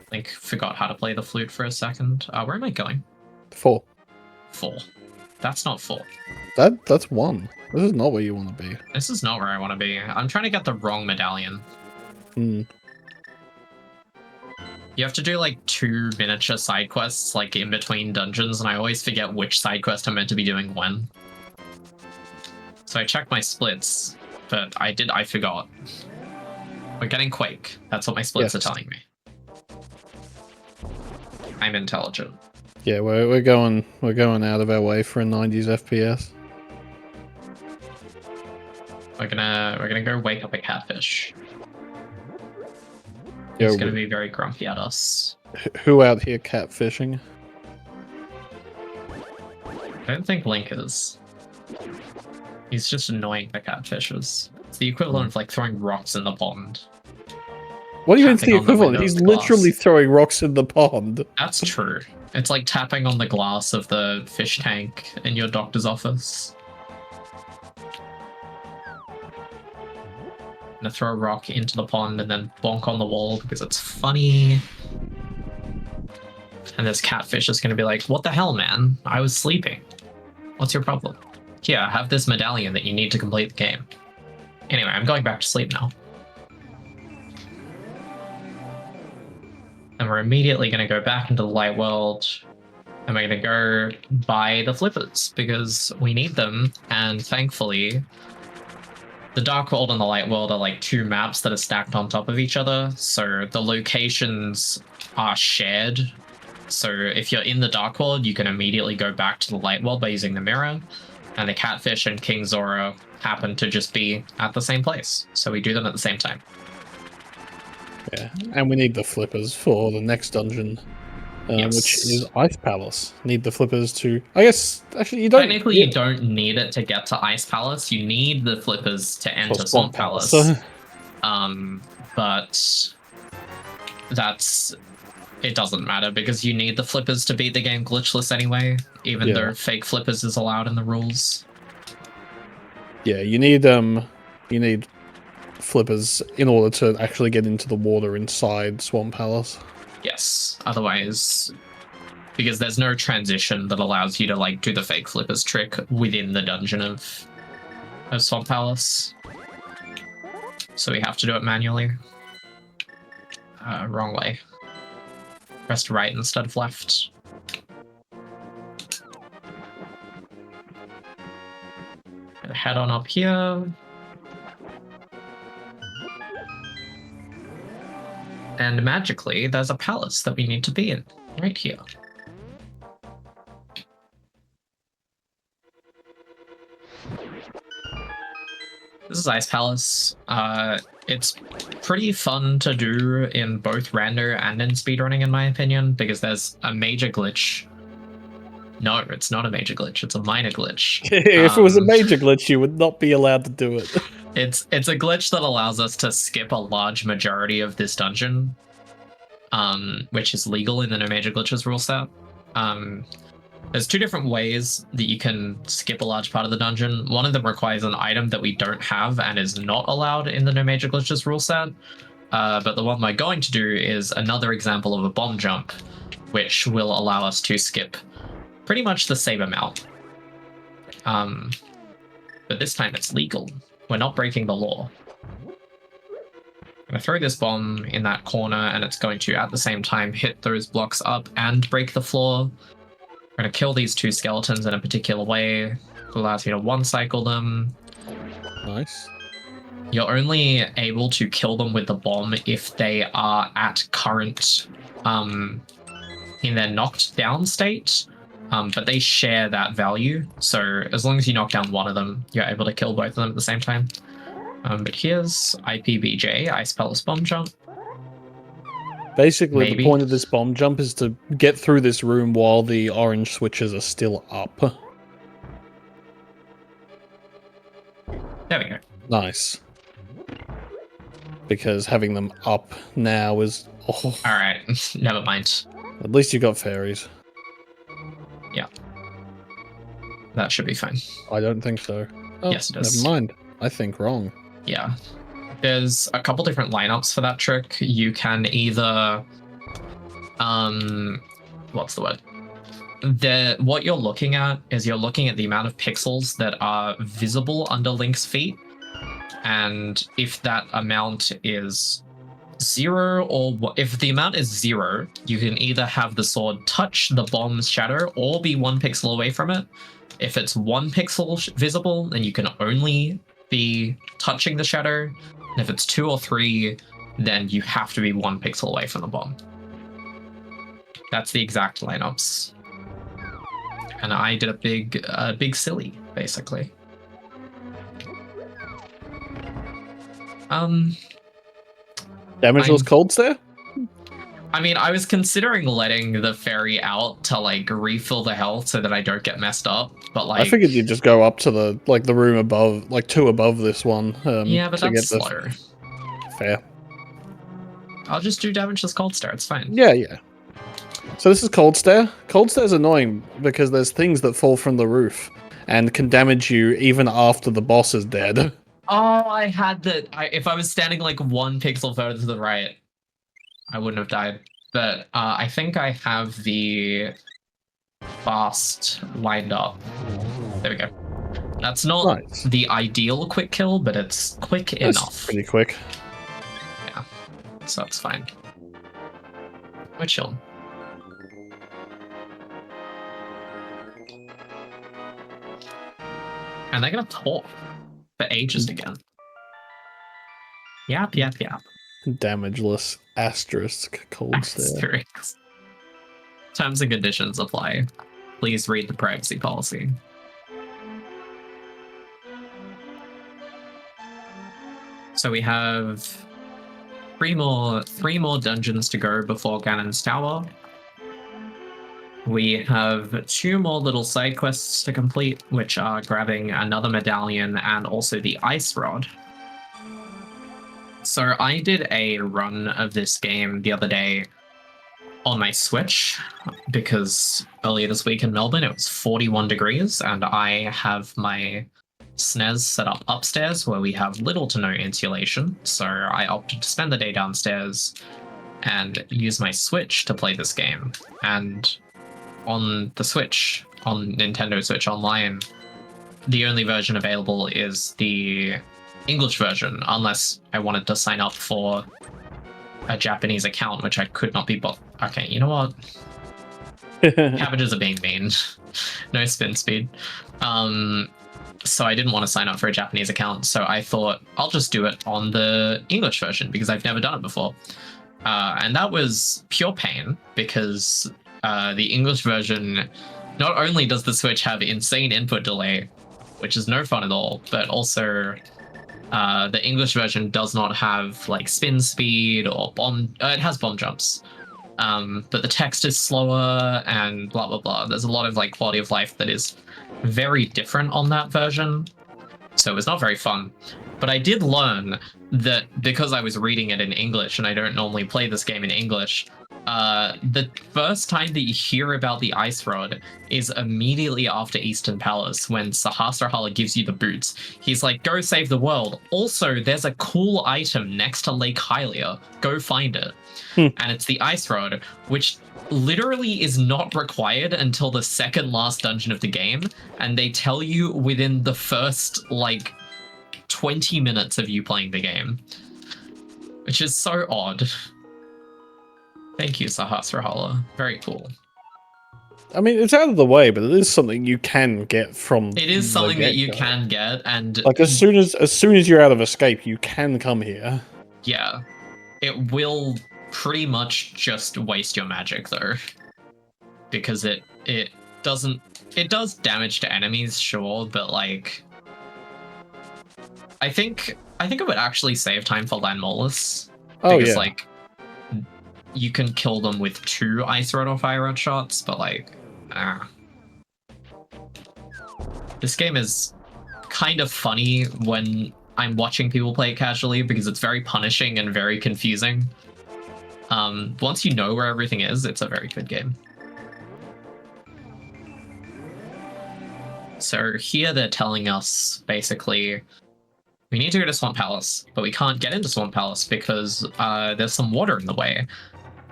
Link forgot how to play the flute for a second. Where am I going? 4. 4. That's not 4. That's 1. This is not where you want to be. This is not where I want to be. I'm trying to get the wrong medallion. Hmm. You have to do like 2 miniature side quests like in between dungeons, and I always forget which side quest I'm meant to be doing when. So I checked my splits, but I forgot. We're getting Quake. That's what my splits are telling me. I'm intelligent. Yeah, we're going out of our way for a 90s FPS. We're gonna go wake up a catfish. Yeah, He's gonna be very grumpy at us. Who out here catfishing? I don't think Link is. He's just annoying the catfishes. It's the equivalent of like throwing rocks in the pond. What do you mean it's the equivalent? He's literally throwing rocks in the pond. That's true. It's like tapping on the glass of the fish tank in your doctor's office. I'm gonna throw a rock into the pond and then bonk on the wall because it's funny. And this catfish is gonna be like, what the hell, man? I was sleeping. What's your problem? Here, have this medallion that you need to complete the game. Anyway, I'm going back to sleep now. And we're immediately going to go back into the light world, and we're going to go buy the flippers because we need them. And thankfully, the dark world and the light world are like 2 maps that are stacked on top of each other. So the locations are shared. So if you're in the dark world, you can immediately go back to the light world by using the mirror. And the catfish and King Zora happen to just be at the same place. So we do them at the same time. Yeah, and we need the flippers for the next dungeon, which is Ice Palace. Need the flippers to... I guess, actually, you don't... Technically, you don't need it to get to Ice Palace. You need the flippers to enter Swamp Palace. But that's... It doesn't matter, because you need the flippers to beat the game glitchless anyway, even though fake flippers is allowed in the rules. Yeah, you need flippers in order to actually get into the water inside Swamp Palace. Yes, otherwise, because there's no transition that allows you to like do the fake flippers trick within the dungeon of Swamp Palace. So we have to do it manually. Wrong way. Press right instead of left. Head on up here. And magically, there's a palace that we need to be in, right here. This is Ice Palace. It's pretty fun to do in both rando and in speedrunning, in my opinion, because there's a major glitch. No, it's not a major glitch. It's a minor glitch. If it was a major glitch, you would not be allowed to do it. It's a glitch that allows us to skip a large majority of this dungeon, which is legal in the No Major Glitches rule set. There's 2 different ways that you can skip a large part of the dungeon. One of them requires an item that we don't have and is not allowed in the No Major Glitches rule set. But the one we're going to do is another example of a bomb jump, which will allow us to skip pretty much the same amount. But this time it's legal. We're not breaking the law. I'm going to throw this bomb in that corner, and it's going to, at the same time, hit those blocks up and break the floor. We're going to kill these 2 skeletons in a particular way. It allows you to one-cycle them. Nice. You're only able to kill them with the bomb if they are at current in their knocked down state. But they share that value, so as long as you knock down one of them, you're able to kill both of them at the same time. But here's IPBJ, Ice Palace Bomb Jump. Basically, the Maybe. point of this bomb jump is to get through this room while the orange switches are still up. There we go. Nice. Because having them up now is... Oh, Alright, never mind. at least you got fairies. Yeah. That should be fine. I don't think so. Oh, Yes, it is. never mind. I think wrong. Yeah. There's a couple different lineups for that trick. You can either... What's the word? What you're looking at is you're looking at the amount of pixels that are visible under Link's feet. And if that amount is 0, or if the amount is 0, you can either have the sword touch the bomb's shadow or be 1 pixel away from it. If it's 1 pixel visible, then you can only be touching the shadow. And if it's 2 or 3, then you have to be 1 pixel away from the bomb. That's the exact lineups. And I did a big silly, basically. Damage was cold stare? I mean, I was considering letting the fairy out to like refill the health so that I don't get messed up, but like I figured you'd just go up to the room above, like 2 above this one. Yeah, but to that's get slow. Fair. I'll just do damageless cold stare, it's fine. Yeah, yeah. So this is cold stare. Cold stare is annoying because there's things that fall from the roof and can damage you even after the boss is dead. Oh, I had that. If I was standing like 1 pixel further to the right, I wouldn't have died. But I think I have the fast lined up. There we go. That's not Nice. the ideal quick kill, but it's quick That's enough. pretty quick. Yeah, so that's fine. We're chilling. And they're gonna talk for ages again. Yap, yap, yap. Damageless asterisk cold stare. Asterisk. Terms and conditions apply. Please read the privacy policy. So we have three more dungeons to go before Ganon's Tower. We have 2 more little side quests to complete, which are grabbing another medallion and also the ice rod. So I did a run of this game the other day on my Switch because earlier this week in Melbourne it was 41 degrees and I have my SNES set up upstairs where we have little to no insulation, so I opted to spend the day downstairs and use my Switch to play this game. And on the Switch, on Nintendo Switch Online, the only version available is the English version, unless I wanted to sign up for a Japanese account, which I could not be bought. Okay, you know what? Cabbages are being mean. No spin speed. So I didn't want to sign up for a Japanese account, so I thought I'll just do it on the English version because I've never done it before. And that was pure pain because the English version, not only does the Switch have insane input delay, which is no fun at all, but also the English version does not have like spin speed or bomb. It has bomb jumps, but the text is slower and blah blah blah. There's a lot of like quality of life that is very different on that version, so it was not very fun. But I did learn that because I was reading it in English and I don't normally play this game in English, the first time that you hear about the ice rod is immediately after Eastern Palace when Sahasrahara gives you the boots. He's like, go save the world. Also, there's a cool item next to Lake Hylia. Go find it. And it's the ice rod, which literally is not required until the second last dungeon of the game. And they tell you within the first, like, 20 minutes of you playing the game, which is so odd. Thank you, Sahasrahara. Very cool. I mean, it's out of the way, but it is something you can get from. It is something that you can get, and like as soon as you're out of escape, you can come here. Yeah, it will pretty much just waste your magic though, because it does damage to enemies, sure, but like. I think it would actually save time for Landmolus. Oh, because, yeah. like, you can kill them with 2 ice rod or fire rod shots, but like, this game is kind of funny when I'm watching people play it casually because it's very punishing and very confusing. Once you know where everything is, it's a very good game. So here they're telling us basically we need to go to Swamp Palace, but we can't get into Swamp Palace because there's some water in the way.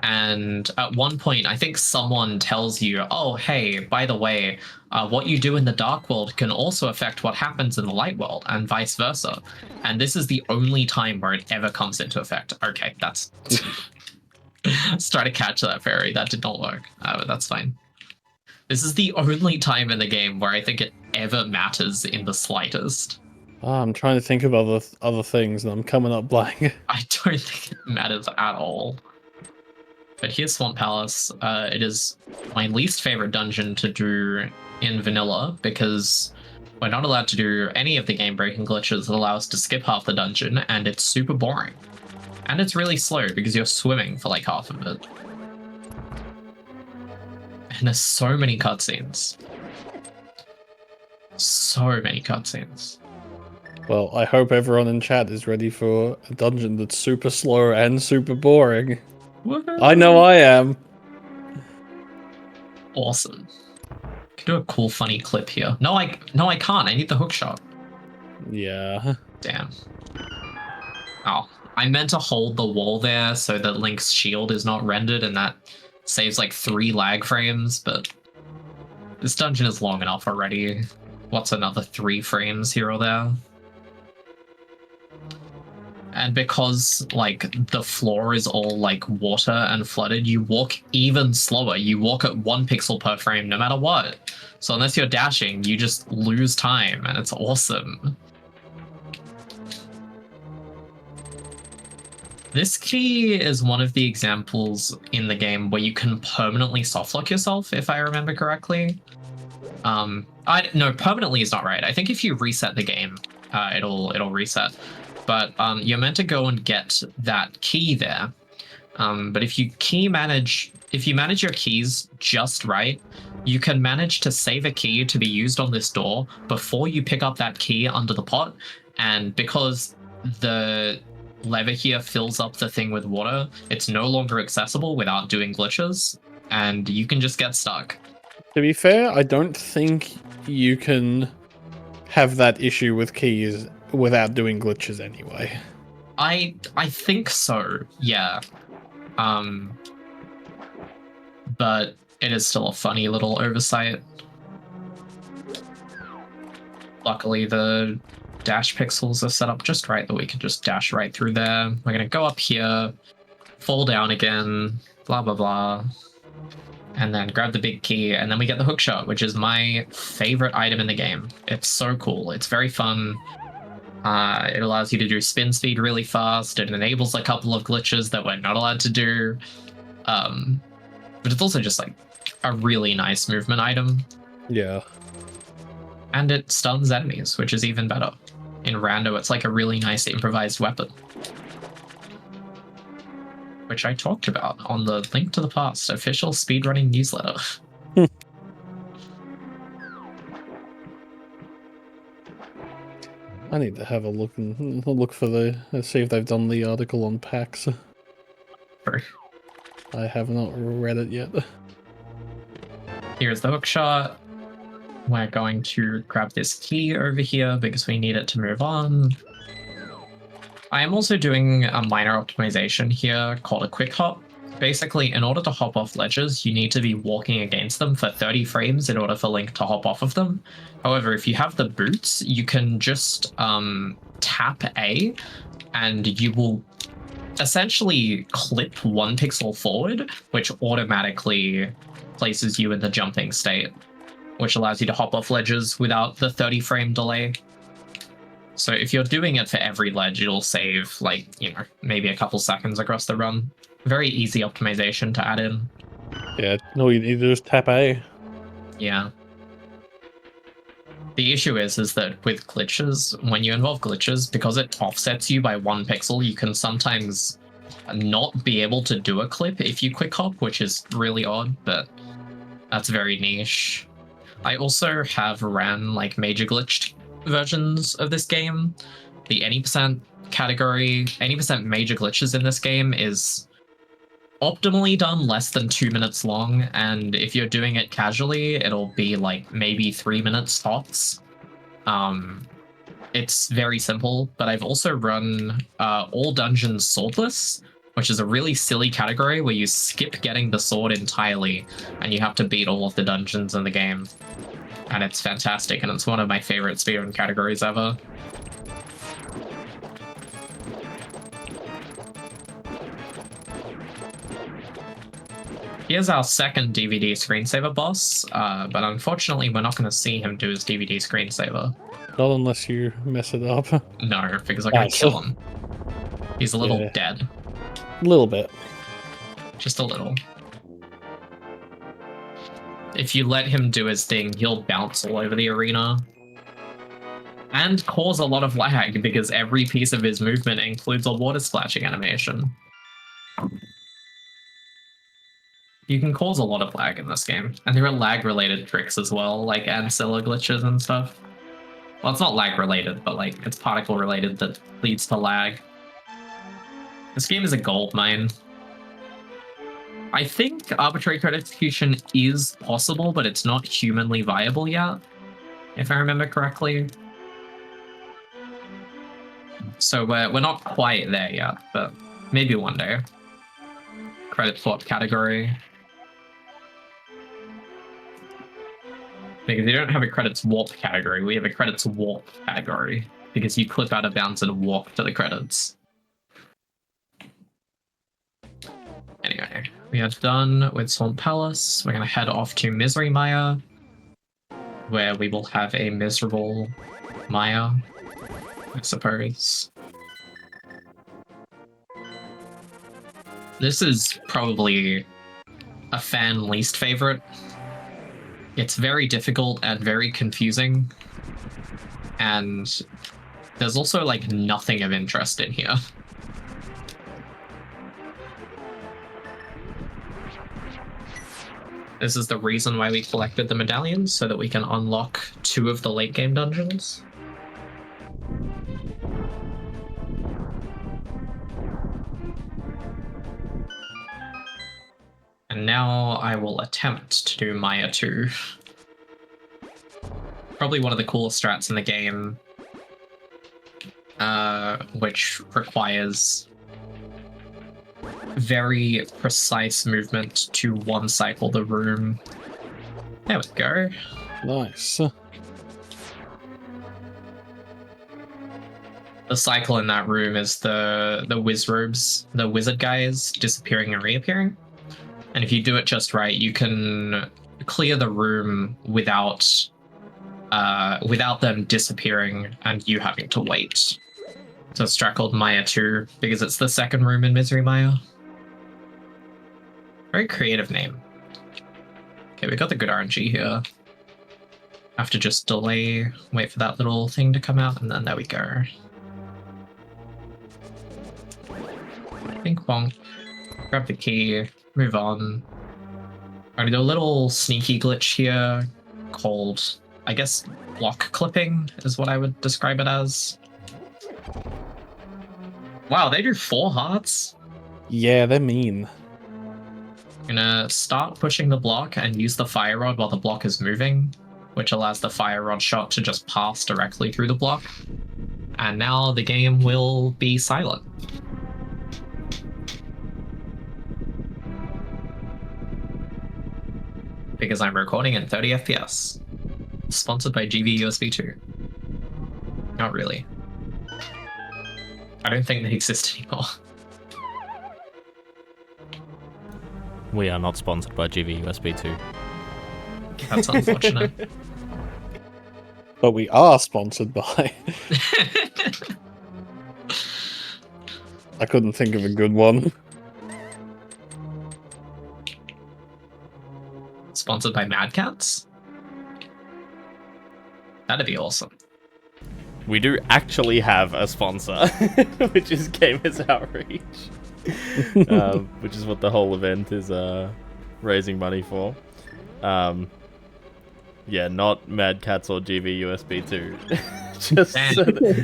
And at one point, I think someone tells you, oh, hey, by the way, what you do in the dark world can also affect what happens in the light world and vice versa. And this is the only time where it ever comes into effect. Okay, that's... Try to catch that fairy. That did not work, but that's fine. This is the only time in the game where I think it ever matters in the slightest. I'm trying to think of other things, and I'm coming up blank. I don't think it matters at all. But here's Swamp Palace. It is my least favorite dungeon to do in vanilla because we're not allowed to do any of the game-breaking glitches that allow us to skip half the dungeon, and it's super boring. And it's really slow because you're swimming for like half of it. And there's so many cutscenes. So many cutscenes. Well, I hope everyone in chat is ready for a dungeon that's super slow and super boring. Woohoo! I know I am. Awesome. Can do a cool, funny clip here. No, I can't. I need the hook shot. Yeah. Damn. Oh, I meant to hold the wall there so that Link's shield is not rendered, and that saves like 3 lag frames, but this dungeon is long enough already. What's another 3 frames here or there? And because like the floor is all like water and flooded, you walk even slower. You walk at 1 pixel per frame no matter what. So unless you're dashing, you just lose time, and it's awesome. This key is one of the examples in the game where you can permanently softlock yourself, if I remember correctly. No, permanently is not right. I think if you reset the game, it'll reset. But you're meant to go and get that key there. But if you manage your keys just right, you can manage to save a key to be used on this door before you pick up that key under the pot. And because the lever here fills up the thing with water, it's no longer accessible without doing glitches, and you can just get stuck. To be fair, I don't think you can have that issue with keys without doing glitches anyway. I think so, yeah. But it is still a funny little oversight. Luckily, the dash pixels are set up just right that we can just dash right through there. We're gonna go up here, fall down again, blah, blah, blah. And then grab the big key, and then we get the hook shot, which is my favorite item in the game. It's so cool. It's very fun. It allows you to do spin speed really fast. It enables a couple of glitches that we're not allowed to do. But it's also just like a really nice movement item. Yeah. And it stuns enemies, which is even better. In Rando, it's like a really nice improvised weapon. Which I talked about on the Link to the Past official speedrunning newsletter. I need to have a look for see if they've done the article on PAX. Sure. I have not read it yet. Here's the hook shot. We're going to grab this key over here because we need it to move on. I am also doing a minor optimization here called a quick hop. Basically, in order to hop off ledges, you need to be walking against them for 30 frames in order for Link to hop off of them. However, if you have the boots, you can just tap A, and you will essentially clip 1 pixel forward, which automatically places you in the jumping state, which allows you to hop off ledges without the 30 frame delay. So if you're doing it for every ledge, it'll save, like, you know, maybe a couple seconds across the run. Very easy optimization to add in. Yeah, no, you need to just tap A. Yeah. The issue is that with glitches, when you involve glitches, because it offsets you by 1 pixel, you can sometimes not be able to do a clip if you quick hop, which is really odd, but that's very niche. I also have ran like major glitched versions of this game. The 80% category, 80% major glitches in this game is optimally done less than 2 minutes long, and if you're doing it casually, it'll be like maybe 3 minutes tops. It's very simple, but I've also run all dungeons swordless, which is a really silly category where you skip getting the sword entirely and you have to beat all of the dungeons in the game. And it's fantastic, and it's one of my favorite speedrun categories ever. Here's our second DVD screensaver boss, but unfortunately we're not going to see him do his DVD screensaver. Not unless you mess it up. No, because I'm going to kill him. He's a little dead. A little bit. Just a little. If you let him do his thing, he'll bounce all over the arena. And cause a lot of lag, because every piece of his movement includes a water splashing animation. You can cause a lot of lag in this game. And there are lag-related tricks as well, like ancilla glitches and stuff. Well, it's not lag-related, but like it's particle-related that leads to lag. This game is a gold mine. I think arbitrary code execution is possible, but it's not humanly viable yet, if I remember correctly. So we're not quite there yet, but maybe one day. Credit swap category. Because we don't have a credits warp category, we have a credits warp category, because you clip out of bounds and walk to the credits. Anyway, we are done with Swamp Palace. We're going to head off to Misery Maya, where we will have a miserable Maya, I suppose. This is probably a fan least favorite. It's very difficult and very confusing, and there's also like nothing of interest in here. This is the reason why we collected the medallions, so that we can unlock 2 of the late game dungeons. And now I will attempt to do Maya 2. Probably one of the coolest strats in the game, which requires very precise movement to one cycle the room. There we go. Nice. The cycle in that room is the wizrobes, the wizard guys disappearing and reappearing. And if you do it just right, you can clear the room without them disappearing and you having to wait. So it's strat called Maya 2 because it's the second room in Misery Maya. Very creative name. Okay, we got the good RNG here. Have to just delay, wait for that little thing to come out, and then there we go. Bink bonk. Grab the key, move on. I'm gonna do a little sneaky glitch here called, I guess, block clipping is what I would describe it as. Wow, they do 4 hearts? Yeah, they're mean. I'm gonna start pushing the block and use the fire rod while the block is moving, which allows the fire rod shot to just pass directly through the block. And now the game will be silent. Because I'm recording in 30 FPS. Sponsored by GV USB 2. Not really. I don't think they exist anymore. We are not sponsored by GV USB 2. That's unfortunate. But we are sponsored by... I couldn't think of a good one. Sponsored by Mad Cats? That'd be awesome. We do actually have a sponsor, which is Gamers Outreach. which is what the whole event is raising money for. Yeah, not Mad Cats or GV USB 2.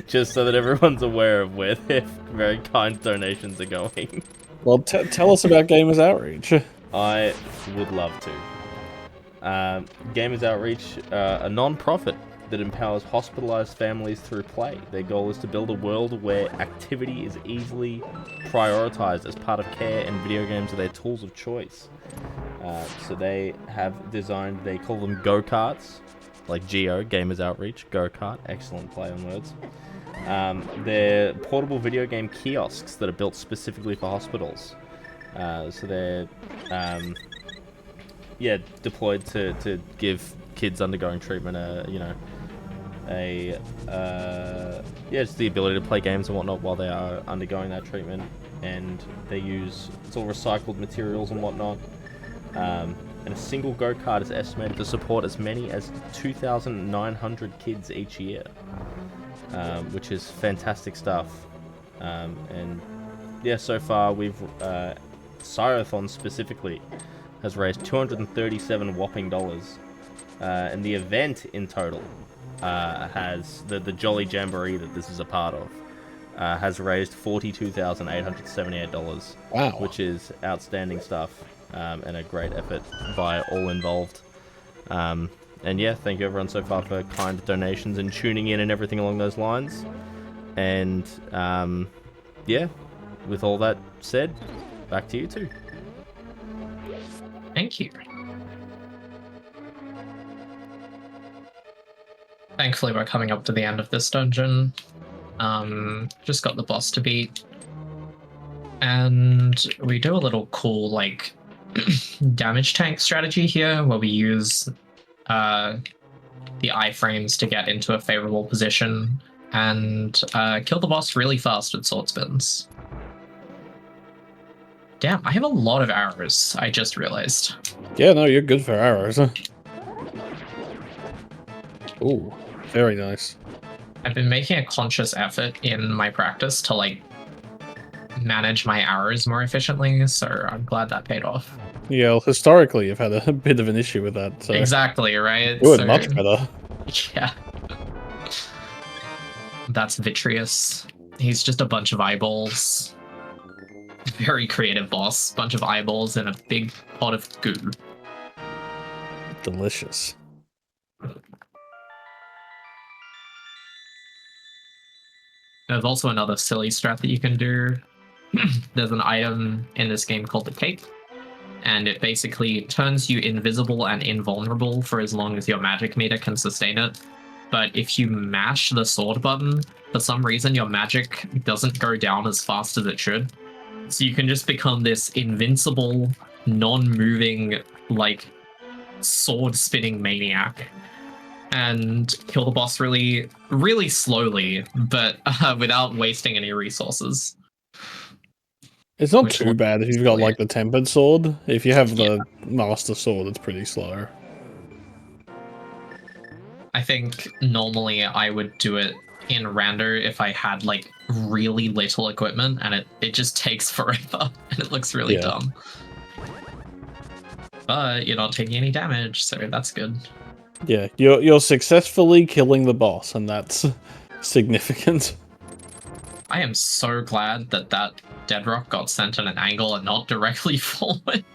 just so that everyone's aware of where their very kind donations are going. Well, tell us about Gamers Outreach. I would love to. Gamers Outreach, a non-profit that empowers hospitalized families through play. Their goal is to build a world where activity is easily prioritized as part of care, and video games are their tools of choice. So they have designed, they call them go-karts, like Geo, Gamers Outreach, go-kart, excellent play on words. They're portable video game kiosks that are built specifically for hospitals. So they're deployed to give kids undergoing treatment just the ability to play games and whatnot while they are undergoing that treatment. And they use, it's all recycled materials and whatnot. And a single go-kart is estimated to support as many as 2,900 kids each year, which is fantastic stuff. And yeah, so far we've Syothon specifically has raised 237 whopping dollars, and the event in total has the Jolly Jamboree that this is a part of has raised $42,878. Wow, which is outstanding stuff, and a great effort by all involved. And yeah, thank you everyone so far for kind donations and tuning in and everything along those lines. And yeah, with all that said, back to you two. Thank you. Thankfully, we're coming up to the end of this dungeon. Just got the boss to beat. And we do a little cool, like, damage tank strategy here, where we use the iframes to get into a favorable position and kill the boss really fast with sword spins. Damn, I have a lot of arrows, I just realized. Yeah, no, you're good for arrows. Ooh, very nice. I've been making a conscious effort in my practice to, like, manage my arrows more efficiently, so I'm glad that paid off. Yeah, well, historically, you've had a bit of an issue with that. So. Exactly, right? Good, much better. Yeah. That's Vitreous. He's just a bunch of eyeballs. Very creative boss. Bunch of eyeballs and a big pot of goo. Delicious. There's also another silly strat that you can do. There's an item in this game called the Cape, and it basically turns you invisible and invulnerable for as long as your magic meter can sustain it. But if you mash the sword button, for some reason your magic doesn't go down as fast as it should. So you can just become this invincible, non-moving, like, sword-spinning maniac and kill the boss really, really slowly, but weithout wasting any resources. It's not too bad if you've got, like, the tempered sword. If you have the master sword, it's pretty slow. I think normally I would do it in rando if I had, like, really little equipment, and it just takes forever, and it looks really dumb. But you're not taking any damage, so that's good. Yeah, you're successfully killing the boss, and that's significant. I am so glad that dead rock got sent at an angle and not directly forward,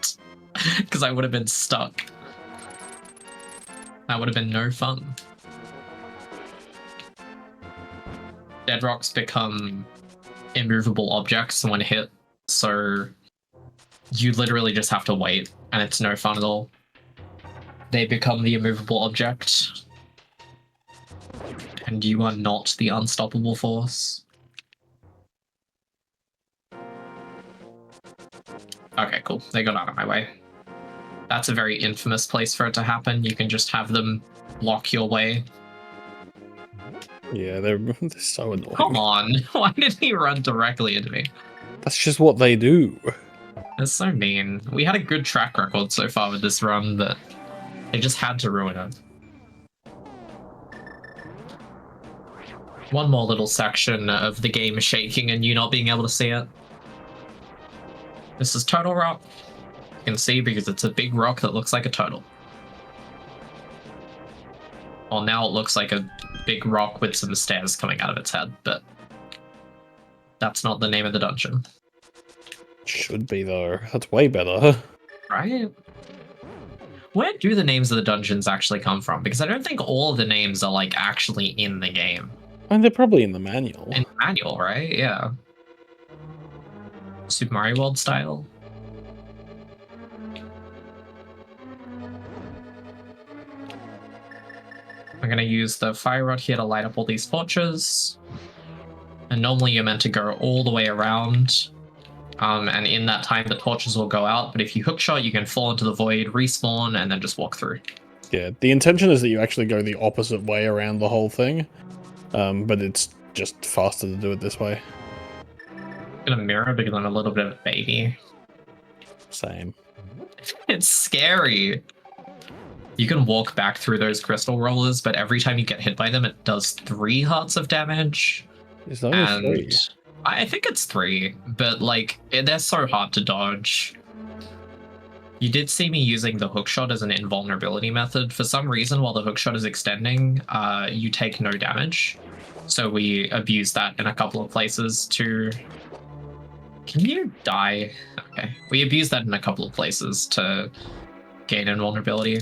because I would have been stuck. That would have been no fun. Dead rocks become immovable objects when hit, so you literally just have to wait, and it's no fun at all. They become the immovable object, and you are not the unstoppable force. Okay, cool. They got out of my way. That's a very infamous place for it to happen. You can just have them block your way. Yeah, they're so annoying. Come on. Why did he run directly into me? That's just what they do. That's so mean. We had a good track record so far with this run, but they just had to ruin it. One more little section of the game shaking and you not being able to see it. This is Turtle Rock. You can see because it's a big rock that looks like a turtle. Well, now it looks like a big rock with some stairs coming out of its head, but that's not the name of the dungeon. Should be, though. That's way better. Right? Where do the names of the dungeons actually come from? Because I don't think all of the names are, like, actually in the game. And they're probably in the manual. In the manual, right? Yeah. Super Mario World style. I'm going to use the fire rod here to light up all these torches. And normally you're meant to go all the way around. And in that time, the torches will go out. But if you hookshot, you can fall into the void, respawn, and then just walk through. Yeah, the intention is that you actually go the opposite way around the whole thing. But it's just faster to do it this way. I'm going to mirror because I'm a little bit of a baby. Same. It's scary. You can walk back through those crystal rollers, but every time you get hit by them, it does 3 hearts of damage. It's only 3. I think it's 3, but like they're so hard to dodge. You did see me using the hookshot as an invulnerability method. For some reason, while the hookshot is extending, you take no damage. So we abuse that in a couple of places to... Can you die? Okay. We abuse that in a couple of places to gain invulnerability.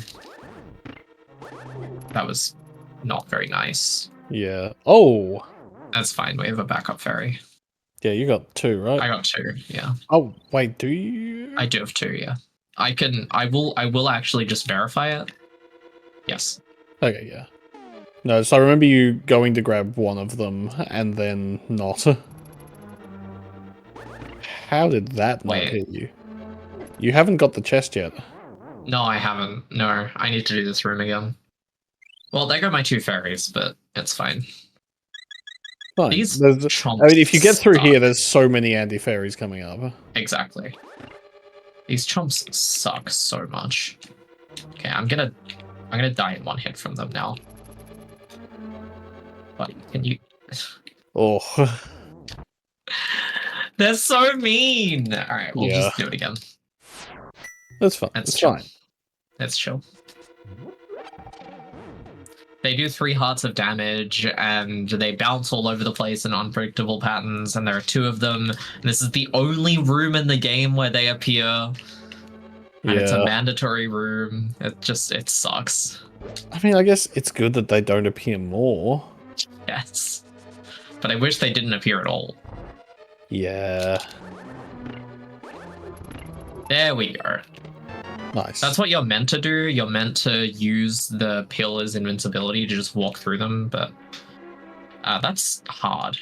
That was not very nice. Yeah. Oh! That's fine. We have a backup fairy. Yeah, you got 2, right? I got 2, yeah. Oh, wait, do you? I do have 2, yeah. I will actually just verify it. Yes. Okay, yeah. No, so I remember you going to grab one of them and then not. How did that not hit you? You haven't got the chest yet. No, I haven't. No, I need to do this room again. Well, there go my 2 fairies, but it's fine. Fine. These I mean, if you get through here, there's so many anti-fairies coming up. Exactly. These chomps suck so much. Okay, I'm gonna die in 1 hit from them now. Buddy, can you... Oh. They're so mean! Alright, we'll just do it again. That's fine. That's fine. Let's chill. They do 3 hearts of damage, and they bounce all over the place in unpredictable patterns, and there are 2 of them. And this is the only room in the game where they appear. And it's a mandatory room. It sucks. I mean, I guess it's good that they don't appear more. Yes. But I wish they didn't appear at all. Yeah. There we go. Nice. That's what you're meant to do. You're meant to use the pillars' invincibility to just walk through them, but that's hard.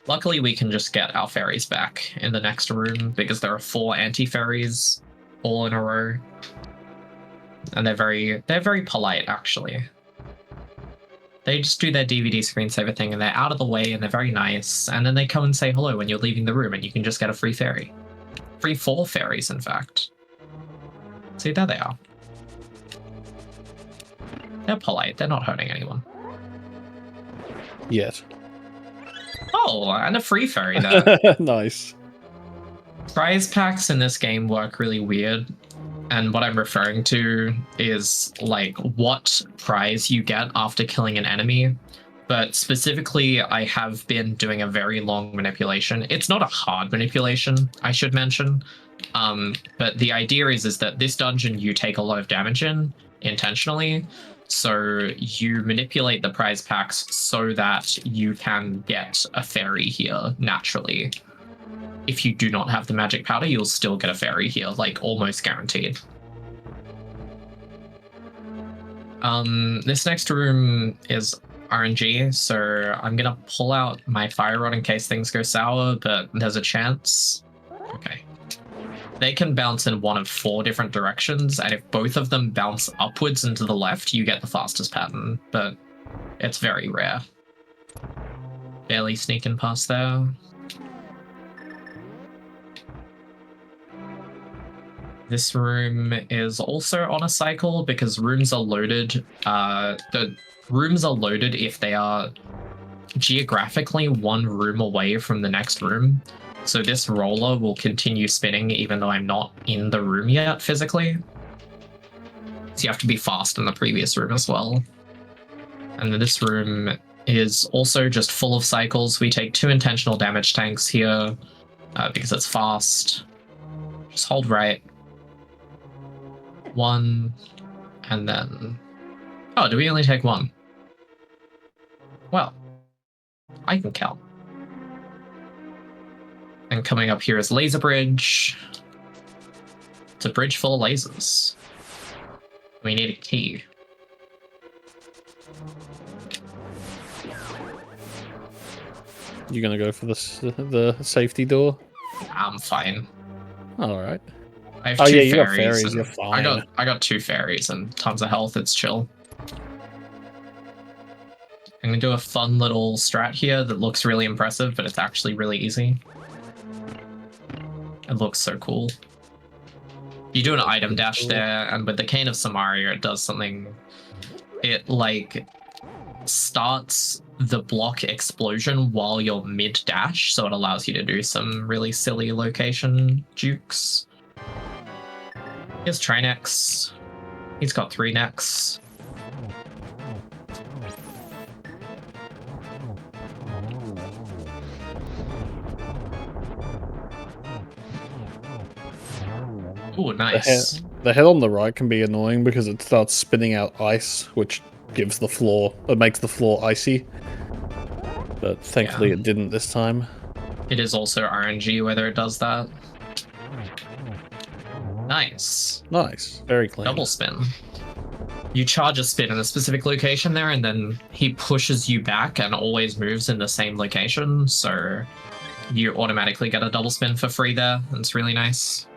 Luckily, we can just get our fairies back in the next room because there are 4 anti-fairies all in a row. And they're very polite, actually. They just do their DVD screensaver thing and they're out of the way and they're very nice. And then they come and say hello when you're leaving the room and you can just get a free fairy. Free 4 fairies, in fact. See, there they are. They're polite. They're not hurting anyone. Yes. Oh, and a free fairy there. Nice. Prize packs in this game work really weird. And what I'm referring to is, like, what prize you get after killing an enemy. But specifically, I have been doing a very long manipulation. It's not a hard manipulation, I should mention. But the idea is that this dungeon you take a lot of damage in intentionally. So you manipulate the prize packs so that you can get a fairy here naturally. If you do not have the magic powder, you'll still get a fairy here, like almost guaranteed. This next room is RNG, so I'm gonna pull out my fire rod in case things go sour, but there's a chance. Okay. They can bounce in one of 4 different directions, and if both of them bounce upwards and to the left, you get the fastest pattern, but it's very rare. Barely sneaking past there. This room is also on a cycle because rooms are loaded. The rooms are loaded if they are geographically 1 room away from the next room. So this roller will continue spinning even though I'm not in the room yet physically. So you have to be fast in the previous room as well. And then this room is also just full of cycles. We take 2 intentional damage tanks here because it's fast. Just hold right. 1, and then... Oh, do we only take 1? Well, I can count. And coming up here is Laser Bridge. It's a bridge full of lasers. We need a key. You gonna go for the safety door? I'm fine. All right. I have Oh two yeah, you got fairies. fairies. You're fine. I got 2 fairies and tons of health. It's chill. I'm gonna do a fun little strat here that looks really impressive, but it's actually really easy. It looks so cool. You do an item dash there, and with the Cane of Samaria, it does something. It like starts the block explosion while you're mid dash, so it allows you to do some really silly location jukes. Here's Trinex. He's got 3 necks. Ooh, nice. The head on the right can be annoying because it starts spinning out ice, which gives the floor, it makes the floor icy. But thankfully it didn't this time. It is also RNG whether it does that. Nice. Nice. Very clean. Double spin. You charge a spin in a specific location there, and then he pushes you back and always moves in the same location, so you automatically get a double spin for free there. It's really nice.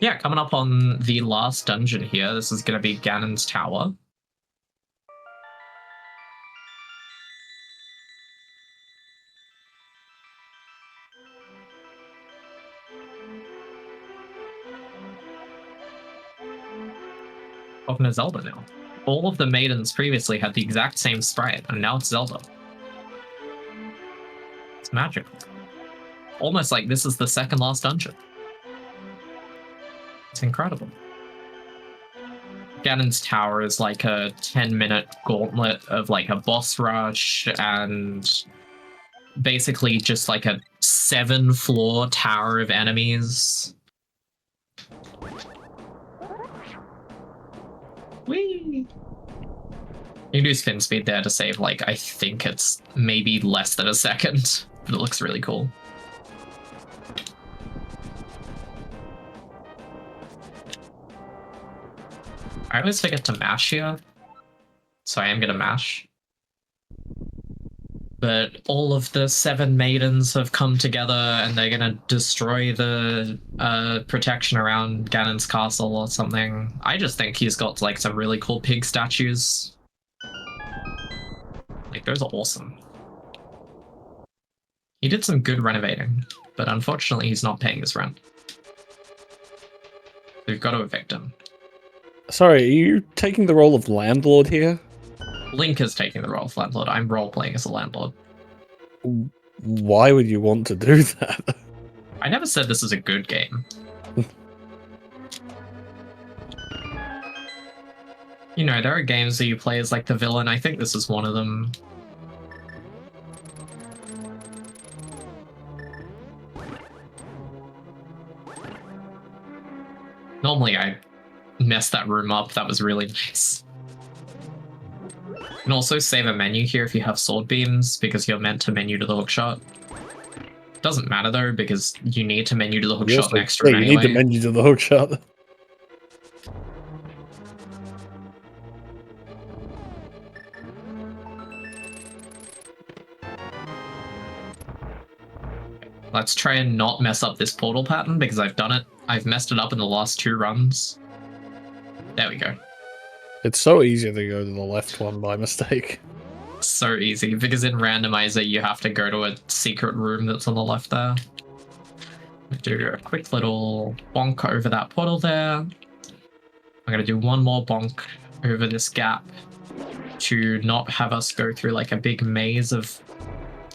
Yeah, coming up on the last dungeon here, this is going to be Ganon's Tower. Talking to Zelda now. All of the maidens previously had the exact same sprite, and now it's Zelda. It's magical. Almost like this is the second last dungeon. It's incredible. Ganon's Tower is like a 10-minute gauntlet of like a boss rush and basically just like a 7-floor tower of enemies. Whee! You can do spin speed there to save like, I think it's maybe less than a second, but it looks really cool. I always forget to mash here, so I am gonna mash. But all of the 7 maidens have come together and they're gonna destroy the protection around Ganon's castle or something. I just think he's got like some really cool pig statues. Like, those are awesome. He did some good renovating, but unfortunately he's not paying his rent. We've got to evict him. Sorry, are you taking the role of landlord here? Link is taking the role of landlord. I'm role-playing as a landlord. Why would you want to do that? I never said this is a good game. You know, there are games that you play as like the villain. I think this is one of them. Normally I messed that room up. That was really nice. You can also save a menu here if you have sword beams, because you're meant to menu to the hookshot. Doesn't matter though, because you need to menu to the hookshot next room anyway. You need to menu to the hookshot. Let's try and not mess up this portal pattern, because I've done it. I've messed it up in the last 2 runs. There we go. It's so easy to go to the left one by mistake. So easy, because in randomizer you have to go to a secret room that's on the left there. Do a quick little bonk over that portal there. I'm gonna do one more bonk over this gap to not have us go through like a big maze of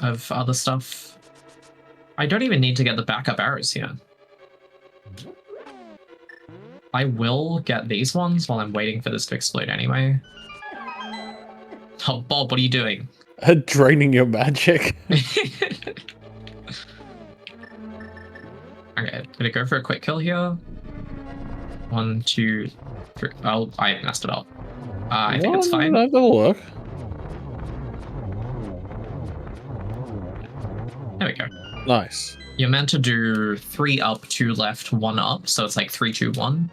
of other stuff. I don't even need to get the backup arrows here. I will get these ones while I'm waiting for this to explode anyway. Oh, Bob, what are you doing? Draining your magic. Okay, gonna go for a quick kill here. 1, 2, 3. Oh, I messed it up. I think it's fine. That'll work. There we go. Nice. You're meant to do 3 up, 2 left, 1 up, so it's like 3, 2, 1.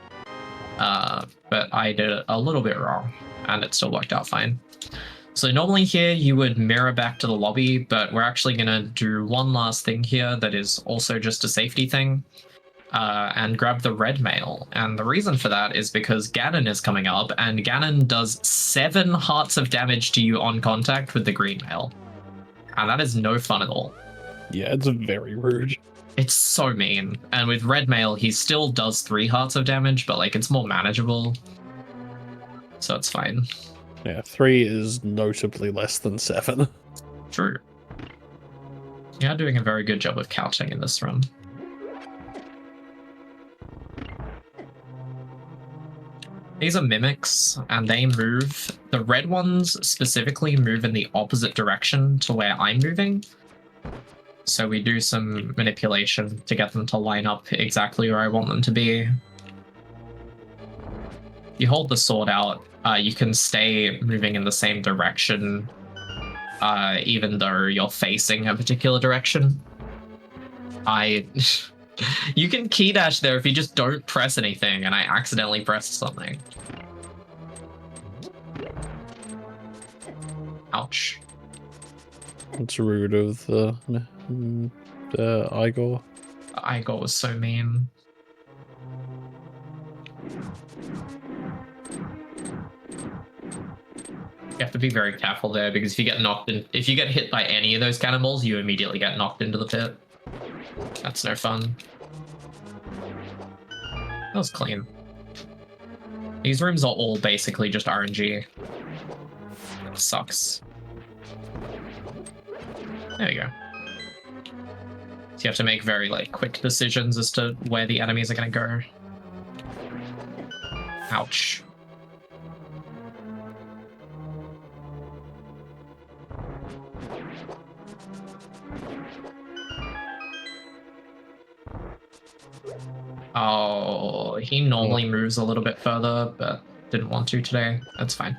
But I did it a little bit wrong, and it still worked out fine. So normally here you would mirror back to the lobby, but we're actually gonna do one last thing here that is also just a safety thing, and grab the red mail. And the reason for that is because Ganon is coming up, and Ganon does 7 hearts of damage to you on contact with the green mail. And that is no fun at all. Yeah, it's very rude. It's so mean. And with red mail, he still does 3 hearts of damage, but like it's more manageable. So it's fine. Yeah, 3 is notably less than 7. True. You're doing a very good job of counting in this run. These are mimics, and they move. The red ones specifically move in the opposite direction to where I'm moving. So we do some manipulation to get them to line up exactly where I want them to be. You hold the sword out, you can stay moving in the same direction, even though you're facing a particular direction. You can key dash there if you just don't press anything, and I accidentally pressed something. Ouch. It's rude of the Igor. Igor was so mean. You have to be very careful there, because if you get knocked in, if you get hit by any of those cannonballs, you immediately get knocked into the pit. That's no fun. That was clean. These rooms are all basically just RNG. It sucks. There we go. So you have to make very quick decisions as to where the enemies are gonna go. Ouch. Oh, he normally moves a little bit further, but didn't want to today. That's fine.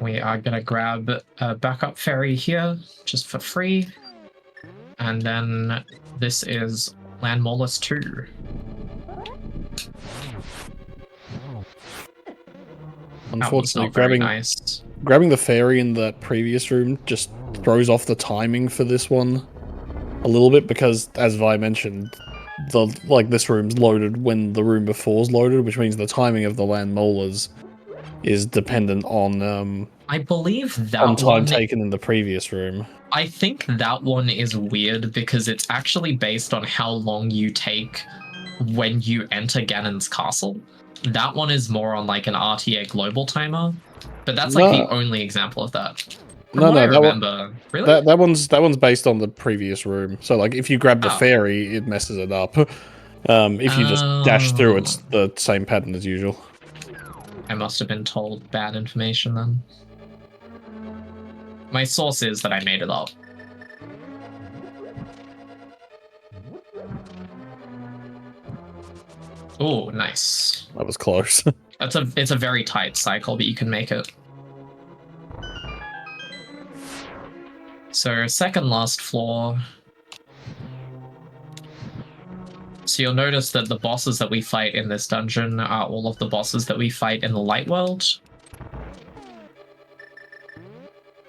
We are gonna grab a backup ferry here, just for free. And then this is Land Molus 2. Unfortunately, nice. Grabbing the fairy in the previous room just throws off the timing for this one a little bit, because, as Vi mentioned, this room's loaded when the room before's loaded, which means the timing of the land molars is dependent on I believe that on time taken in the previous room. I think that one is weird because it's actually based on how long you take when you enter Ganon's castle. That one is more on like an RTA global timer, but that's like the only example of that. Really? That one's based on the previous room. So like if you grab the fairy, it messes it up. If you just dash through, it's the same pattern as usual. I must have been told bad information then. My source is that I made it up. Oh, nice. That was close. It's a very tight cycle, but you can make it. So, second last floor. So you'll notice that the bosses that we fight in this dungeon are all of the bosses that we fight in the light world.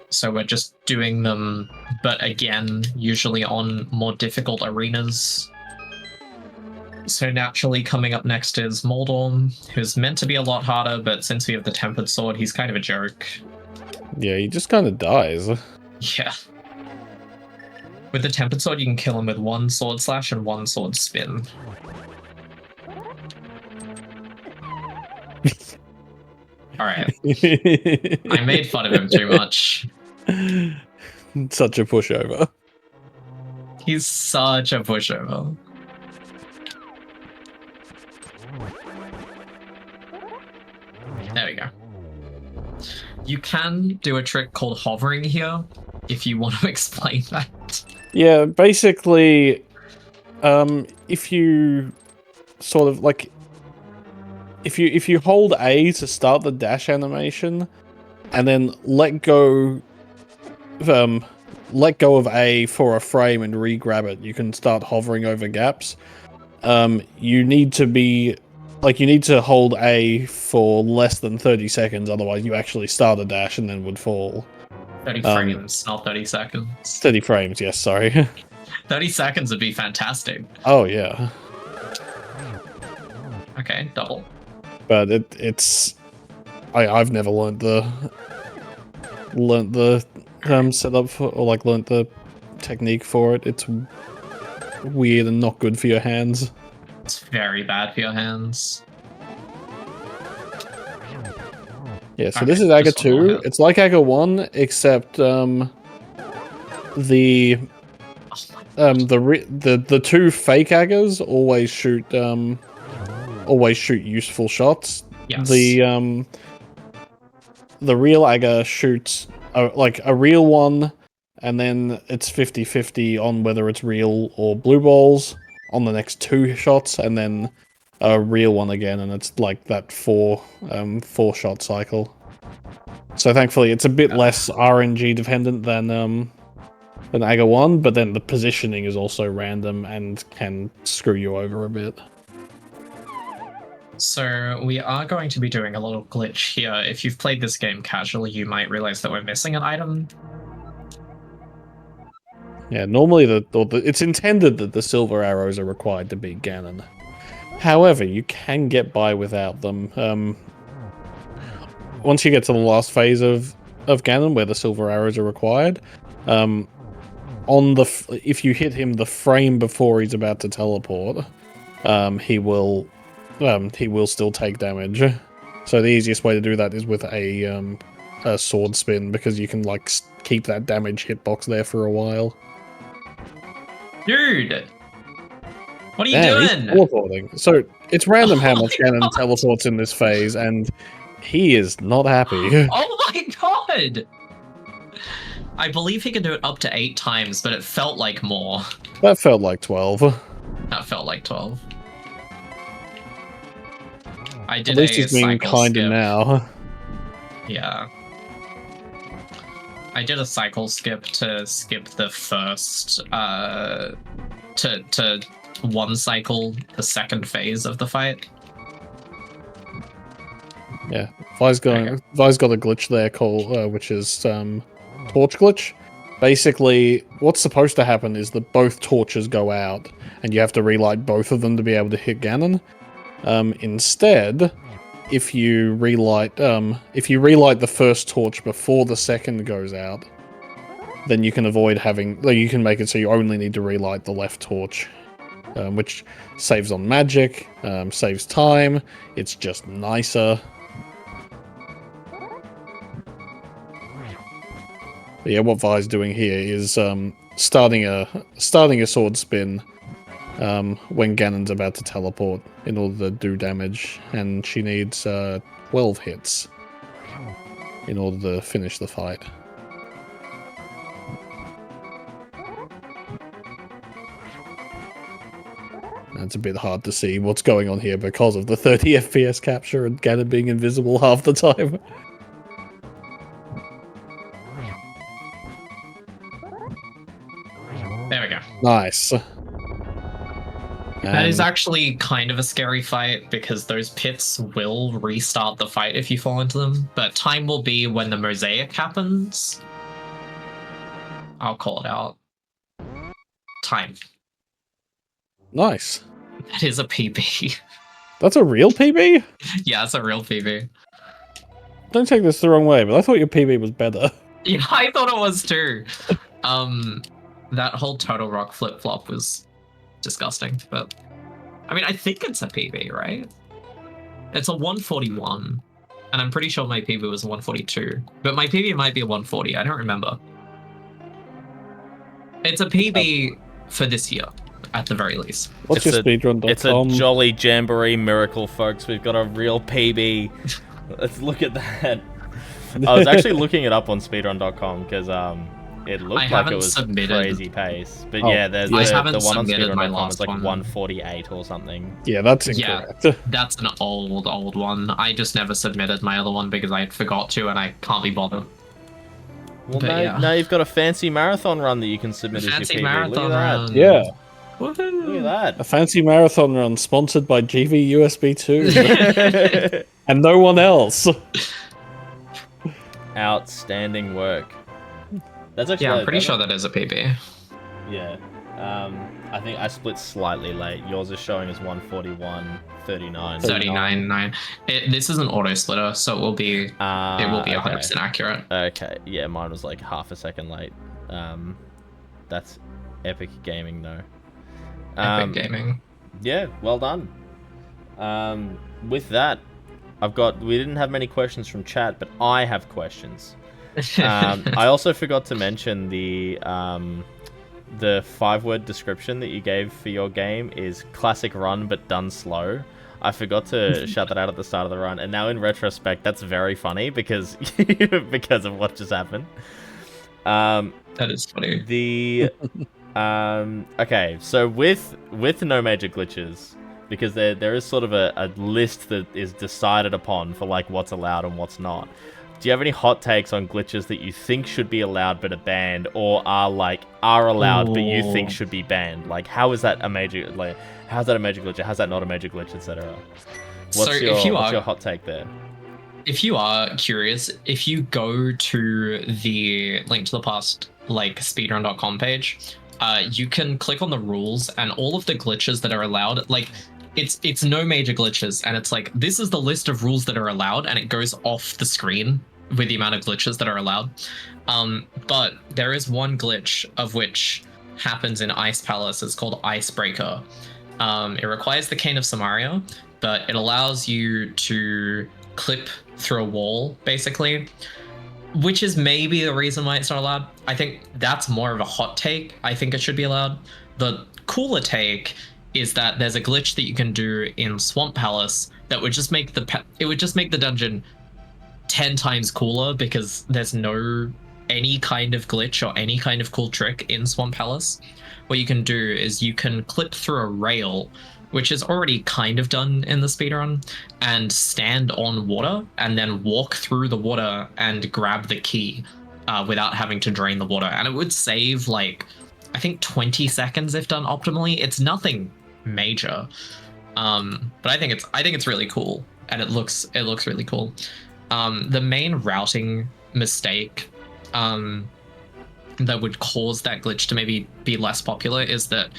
So we're just doing them, but again, usually on more difficult arenas. So naturally coming up next is Moldorm, who's meant to be a lot harder, but since we have the Tempered Sword, he's kind of a joke. Yeah, he just kind of dies. Yeah. With the Tempered Sword, you can kill him with 1 sword slash and 1 sword spin. Alright. I made fun of him too much. such a pushover. He's such a pushover. There we go. You can do a trick called hovering here, if you want to explain that. Yeah, basically, if you sort of like, if you hold A to start the dash animation, and then let go of A for a frame and re-grab it, you can start hovering over gaps. You need to hold A for less than 30 seconds, otherwise you actually start a dash and then would fall. 30 frames, not 30 seconds. 30 frames, yes, sorry. 30 seconds would be fantastic. Oh, yeah. Okay, double. But it's... I've never learnt the setup for, or like learnt the technique for it. It's weird and not good for your hands. It's very bad for your hands. Yeah, so Okay, this is Aga just one more 2. hit. It's like Aga 1, except the two fake Agas always shoot useful shots. Yes. The real Aga shoots a real one, and then it's 50-50 on whether it's real or blue balls on the next two shots, and then a real one again, and it's like that four shot cycle. So thankfully it's a bit less RNG dependent than Aga 1, but then the positioning is also random and can screw you over a bit. So we are going to be doing a little glitch here. If you've played this game casually, you might realize that we're missing an item. Yeah, normally it's intended that the silver arrows are required to beat Ganon. However, you can get by without them. Once you get to the last phase of Ganon, where the silver arrows are required, if you hit him the frame before he's about to teleport, he will still take damage. So the easiest way to do that is with a sword spin, because you can like keep that damage hitbox there for a while. Dude! What are you Man, he's doing? teleporting. So it's random how much Ganon teleports in this phase, and he is not happy. Oh my god! I believe he can do it up to 8 times, but it felt like more. That felt like 12. That felt like 12. I did At least a he's being cycle kinda skip. now. Yeah. I did a cycle skip to skip the first, to one cycle the second phase of the fight. Yeah, Vi's got a glitch there called, which is torch glitch. Basically, what's supposed to happen is that both torches go out, and you have to relight both of them to be able to hit Ganon. Instead, if you relight the first torch before the second goes out, then you can avoid having. You can make it so you only need to relight the left torch, which saves on magic, saves time. It's just nicer. But yeah, what Vi's doing here is starting a sword spin when Ganon's about to teleport in order to do damage, and she needs 12 hits in order to finish the fight. And it's a bit hard to see what's going on here because of the 30 FPS capture and Ganon being invisible half the time. There we go. Nice. That is actually kind of a scary fight, because those pits will restart the fight if you fall into them, but time will be when the mosaic happens. I'll call it out. Time. Nice. That is a PB. That's a real PB? Yeah, it's a real PB. Don't take this the wrong way, but I thought your PB was better. Yeah, I thought it was too. That whole Turtle Rock flip-flop was disgusting, but I mean, I think it's a PB, right? It's a 141, and I'm pretty sure my PB was a 142, but my PB might be a 140. I don't remember. It's a PB for this year, at the very least. What's your speedrun.com? It's a Jolly Jamboree miracle, folks. We've got a real PB. Let's look at that. I was actually looking it up on speedrun.com because it looked like it was crazy pace. But yeah, there's the one on speedrun.com is like 148 or something. Yeah, that's incorrect. Yeah, that's an old one. I just never submitted my other one because I forgot to and I can't be bothered. Well, now you've got a fancy marathon run that you can submit as your PB. Marathon look at run. that. Yeah. Woohoo. Look at A fancy marathon run sponsored by GV USB 2 and no one else. Outstanding work. That's actually I'm pretty sure that is a PB. Yeah. I think I split slightly late. Yours is showing as 141.39. 39.9. This is an auto splitter, so it will be 100% accurate. Okay. Yeah, mine was like half a second late. That's epic gaming though. Epic gaming. Yeah, well done. With that, we didn't have many questions from chat, but I have questions. I also forgot to mention the 5-word description that you gave for your game is classic run but done slow. I forgot to shout that out at the start of the run, and now in retrospect, that's very funny because of what just happened. That is funny. Okay, so with no major glitches, because there is sort of a list that is decided upon for like what's allowed and what's not. Do you have any hot takes on glitches that you think should be allowed but are banned, or are allowed but you think should be banned? Like, how is that a major how's that a major glitch? How's that not a major glitch, etc.? What's your hot take there? If you are curious, if you go to the Link to the Past speedrun.com page, you can click on the rules and all of the glitches that are allowed. It's no major glitches, and it's like, this is the list of rules that are allowed, and it goes off the screen with the amount of glitches that are allowed. But there is one glitch of which happens in Ice Palace. It's called Icebreaker. It requires the Cane of Samaria, but it allows you to clip through a wall, basically, which is maybe the reason why it's not allowed. I think that's more of a hot take. I think it should be allowed. The cooler take is that there's a glitch that you can do in Swamp Palace that would just make the dungeon 10 times cooler, because there's any kind of glitch or any kind of cool trick in Swamp Palace. What you can do is you can clip through a rail, which is already kind of done in the speedrun, and stand on water and then walk through the water and grab the key without having to drain the water. And it would save I think 20 seconds if done optimally. It's nothing major, but I think it's really cool, and it looks really cool. The main routing mistake that would cause that glitch to maybe be less popular is that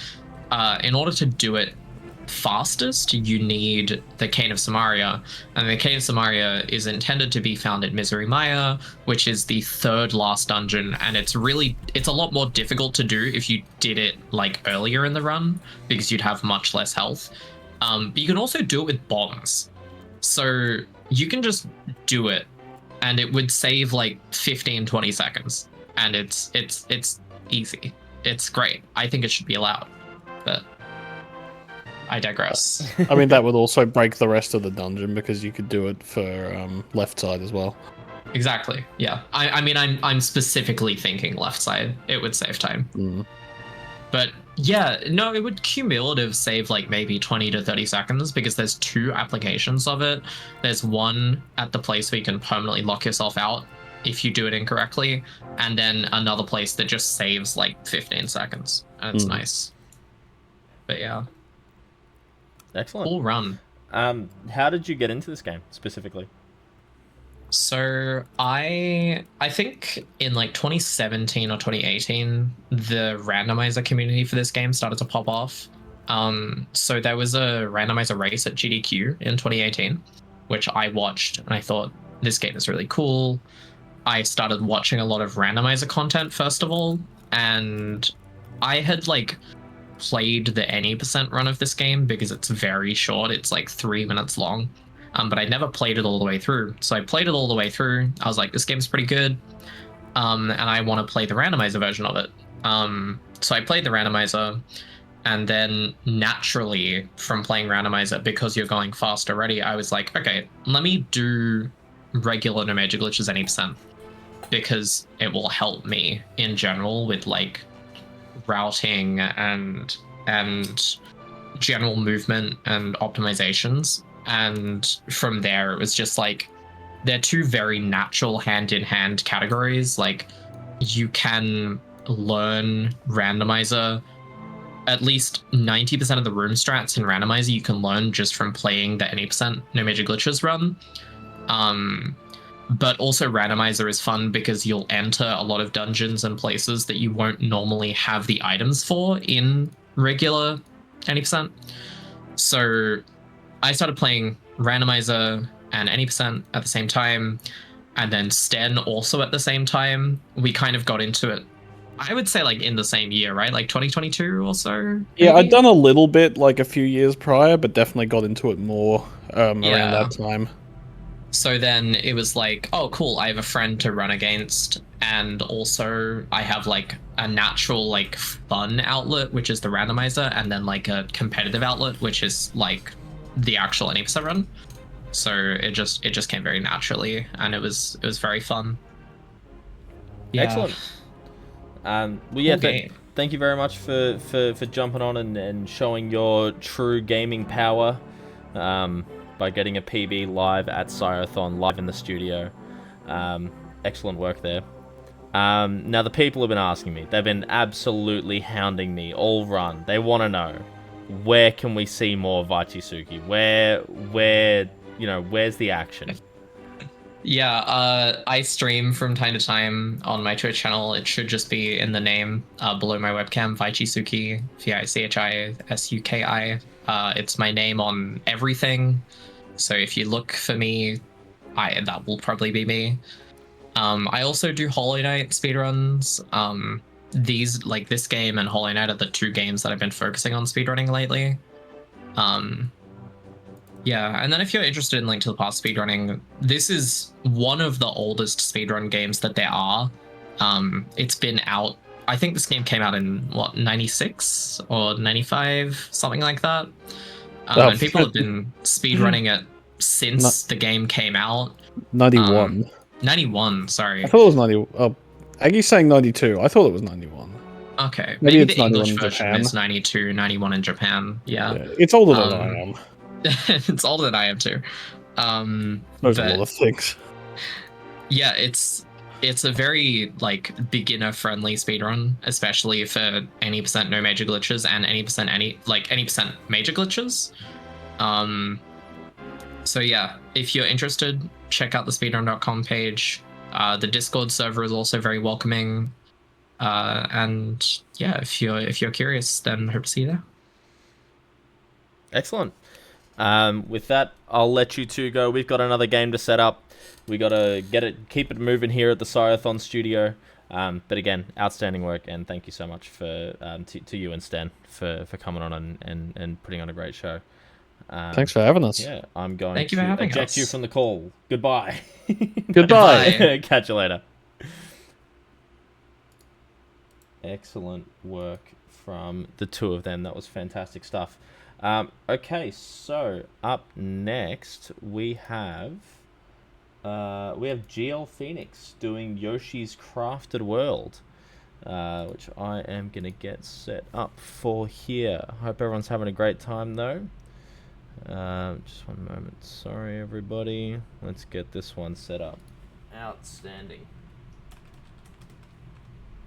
in order to do it fastest, you need the Cane of Samaria, and the Cane of Samaria is intended to be found at Misery Maya, which is the third last dungeon, and it's a lot more difficult to do if you did it earlier in the run, because you'd have much less health. But you can also do it with bombs, so you can just do it and it would save 15-20 seconds, and it's easy. It's great. I think it should be allowed, but I digress. I mean, that would also break the rest of the dungeon, because you could do it for left side as well. Exactly. Yeah. I mean, I'm specifically thinking left side. It would save time. But yeah, no, it would cumulative save maybe 20 to 30 seconds, because there's 2 applications of it. There's one at the place where you can permanently lock yourself out if you do it incorrectly, and then another place that just saves 15 seconds, and it's nice. But yeah. Excellent. Cool run. How did you get into this game specifically? So I think in 2017 or 2018, the randomizer community for this game started to pop off. So there was a randomizer race at GDQ in 2018, which I watched, and I thought, this game is really cool. I started watching a lot of randomizer content first of all, and I had played the any % run of this game because it's very short. It's 3 minutes long, but I never played it all the way through. So I played it all the way through. I was like, this game's pretty good, and I want to play the randomizer version of it. So I played the randomizer, and then naturally from playing randomizer, because you're going fast already, I was like, okay, let me do regular no major glitches 80%, because it will help me in general with like routing and general movement and optimizations. And from there, it was just like, they're two very natural hand-in-hand categories. Like, you can learn randomizer. At least 90% of the room strats in randomizer you can learn just from playing the 80% no major glitches run. But also randomizer is fun because you'll enter a lot of dungeons and places that you won't normally have the items for in regular 80%. So I started playing randomizer and 80% at the same time, and then Sten also at the same time. We kind of got into it, I would say, like in the same year, right? Like 2022 or so. Yeah, maybe? I'd done a little bit like a few years prior, but definitely got into it more around that time. So then it was like, oh, cool, I have a friend to run against, and also I have like a natural like fun outlet, which is the randomizer, and then like a competitive outlet, which is like the actual 80% run. So it just came very naturally, and it was very fun. Yeah. Excellent. Well, yeah, Cool thank you very much for jumping on and showing your true gaming power by getting a PB live at Syothon, live in the studio. Excellent work there. Now, the people have been asking me. They've been absolutely hounding me all run. They want to know, where can we see more vichisuki? Where, you know, where's the action? Yeah, I stream from time to time on my Twitch channel. It should just be in the name below my webcam, vichisuki, vichisuki. It's my name on everything. So if you look for me, that will probably be me. I also do Hollow Knight speedruns. These, like this game and Hollow Knight, are the two games that I've been focusing on speedrunning lately. Yeah, and then if you're interested in Link to the Past speedrunning, this is one of the oldest speedrun games that there are. It's been out, I think this game came out in, what, 96 or 95, something like that. And people have been speedrunning it since the game came out. 91. 91, sorry. I thought it was 90. Oh, Aggie's saying 92. I thought it was 91. Okay, Maybe maybe it's the English 91 in version Japan. is 92, 91 in Japan. Yeah. It's older than I am. It's older than I am too. There's a lot of things. Yeah, it's a very like beginner friendly speedrun, especially for 80% no major glitches and 80% major glitches. So yeah, if you're interested, check out the speedrun.com page. The Discord server is also very welcoming. And yeah, if you're curious, then hope to see you there. Excellent. With that, I'll let you two go. We've got another game to set up. We gotta keep it moving here at the Syothon studio. But again, outstanding work, and thank you so much for to you and Sten for coming on and putting on a great show. Thanks for having us. Yeah, I'm going Thank you to for having eject us. you from the call. Goodbye. Goodbye. Catch you later. Excellent work from the two of them. That was fantastic stuff. Okay, so up next we have GL Phoenix doing Yoshi's Crafted World, which I am gonna get set up for here. Hope everyone's having a great time though. Just one moment. Sorry, everybody. Let's get this one set up. Outstanding.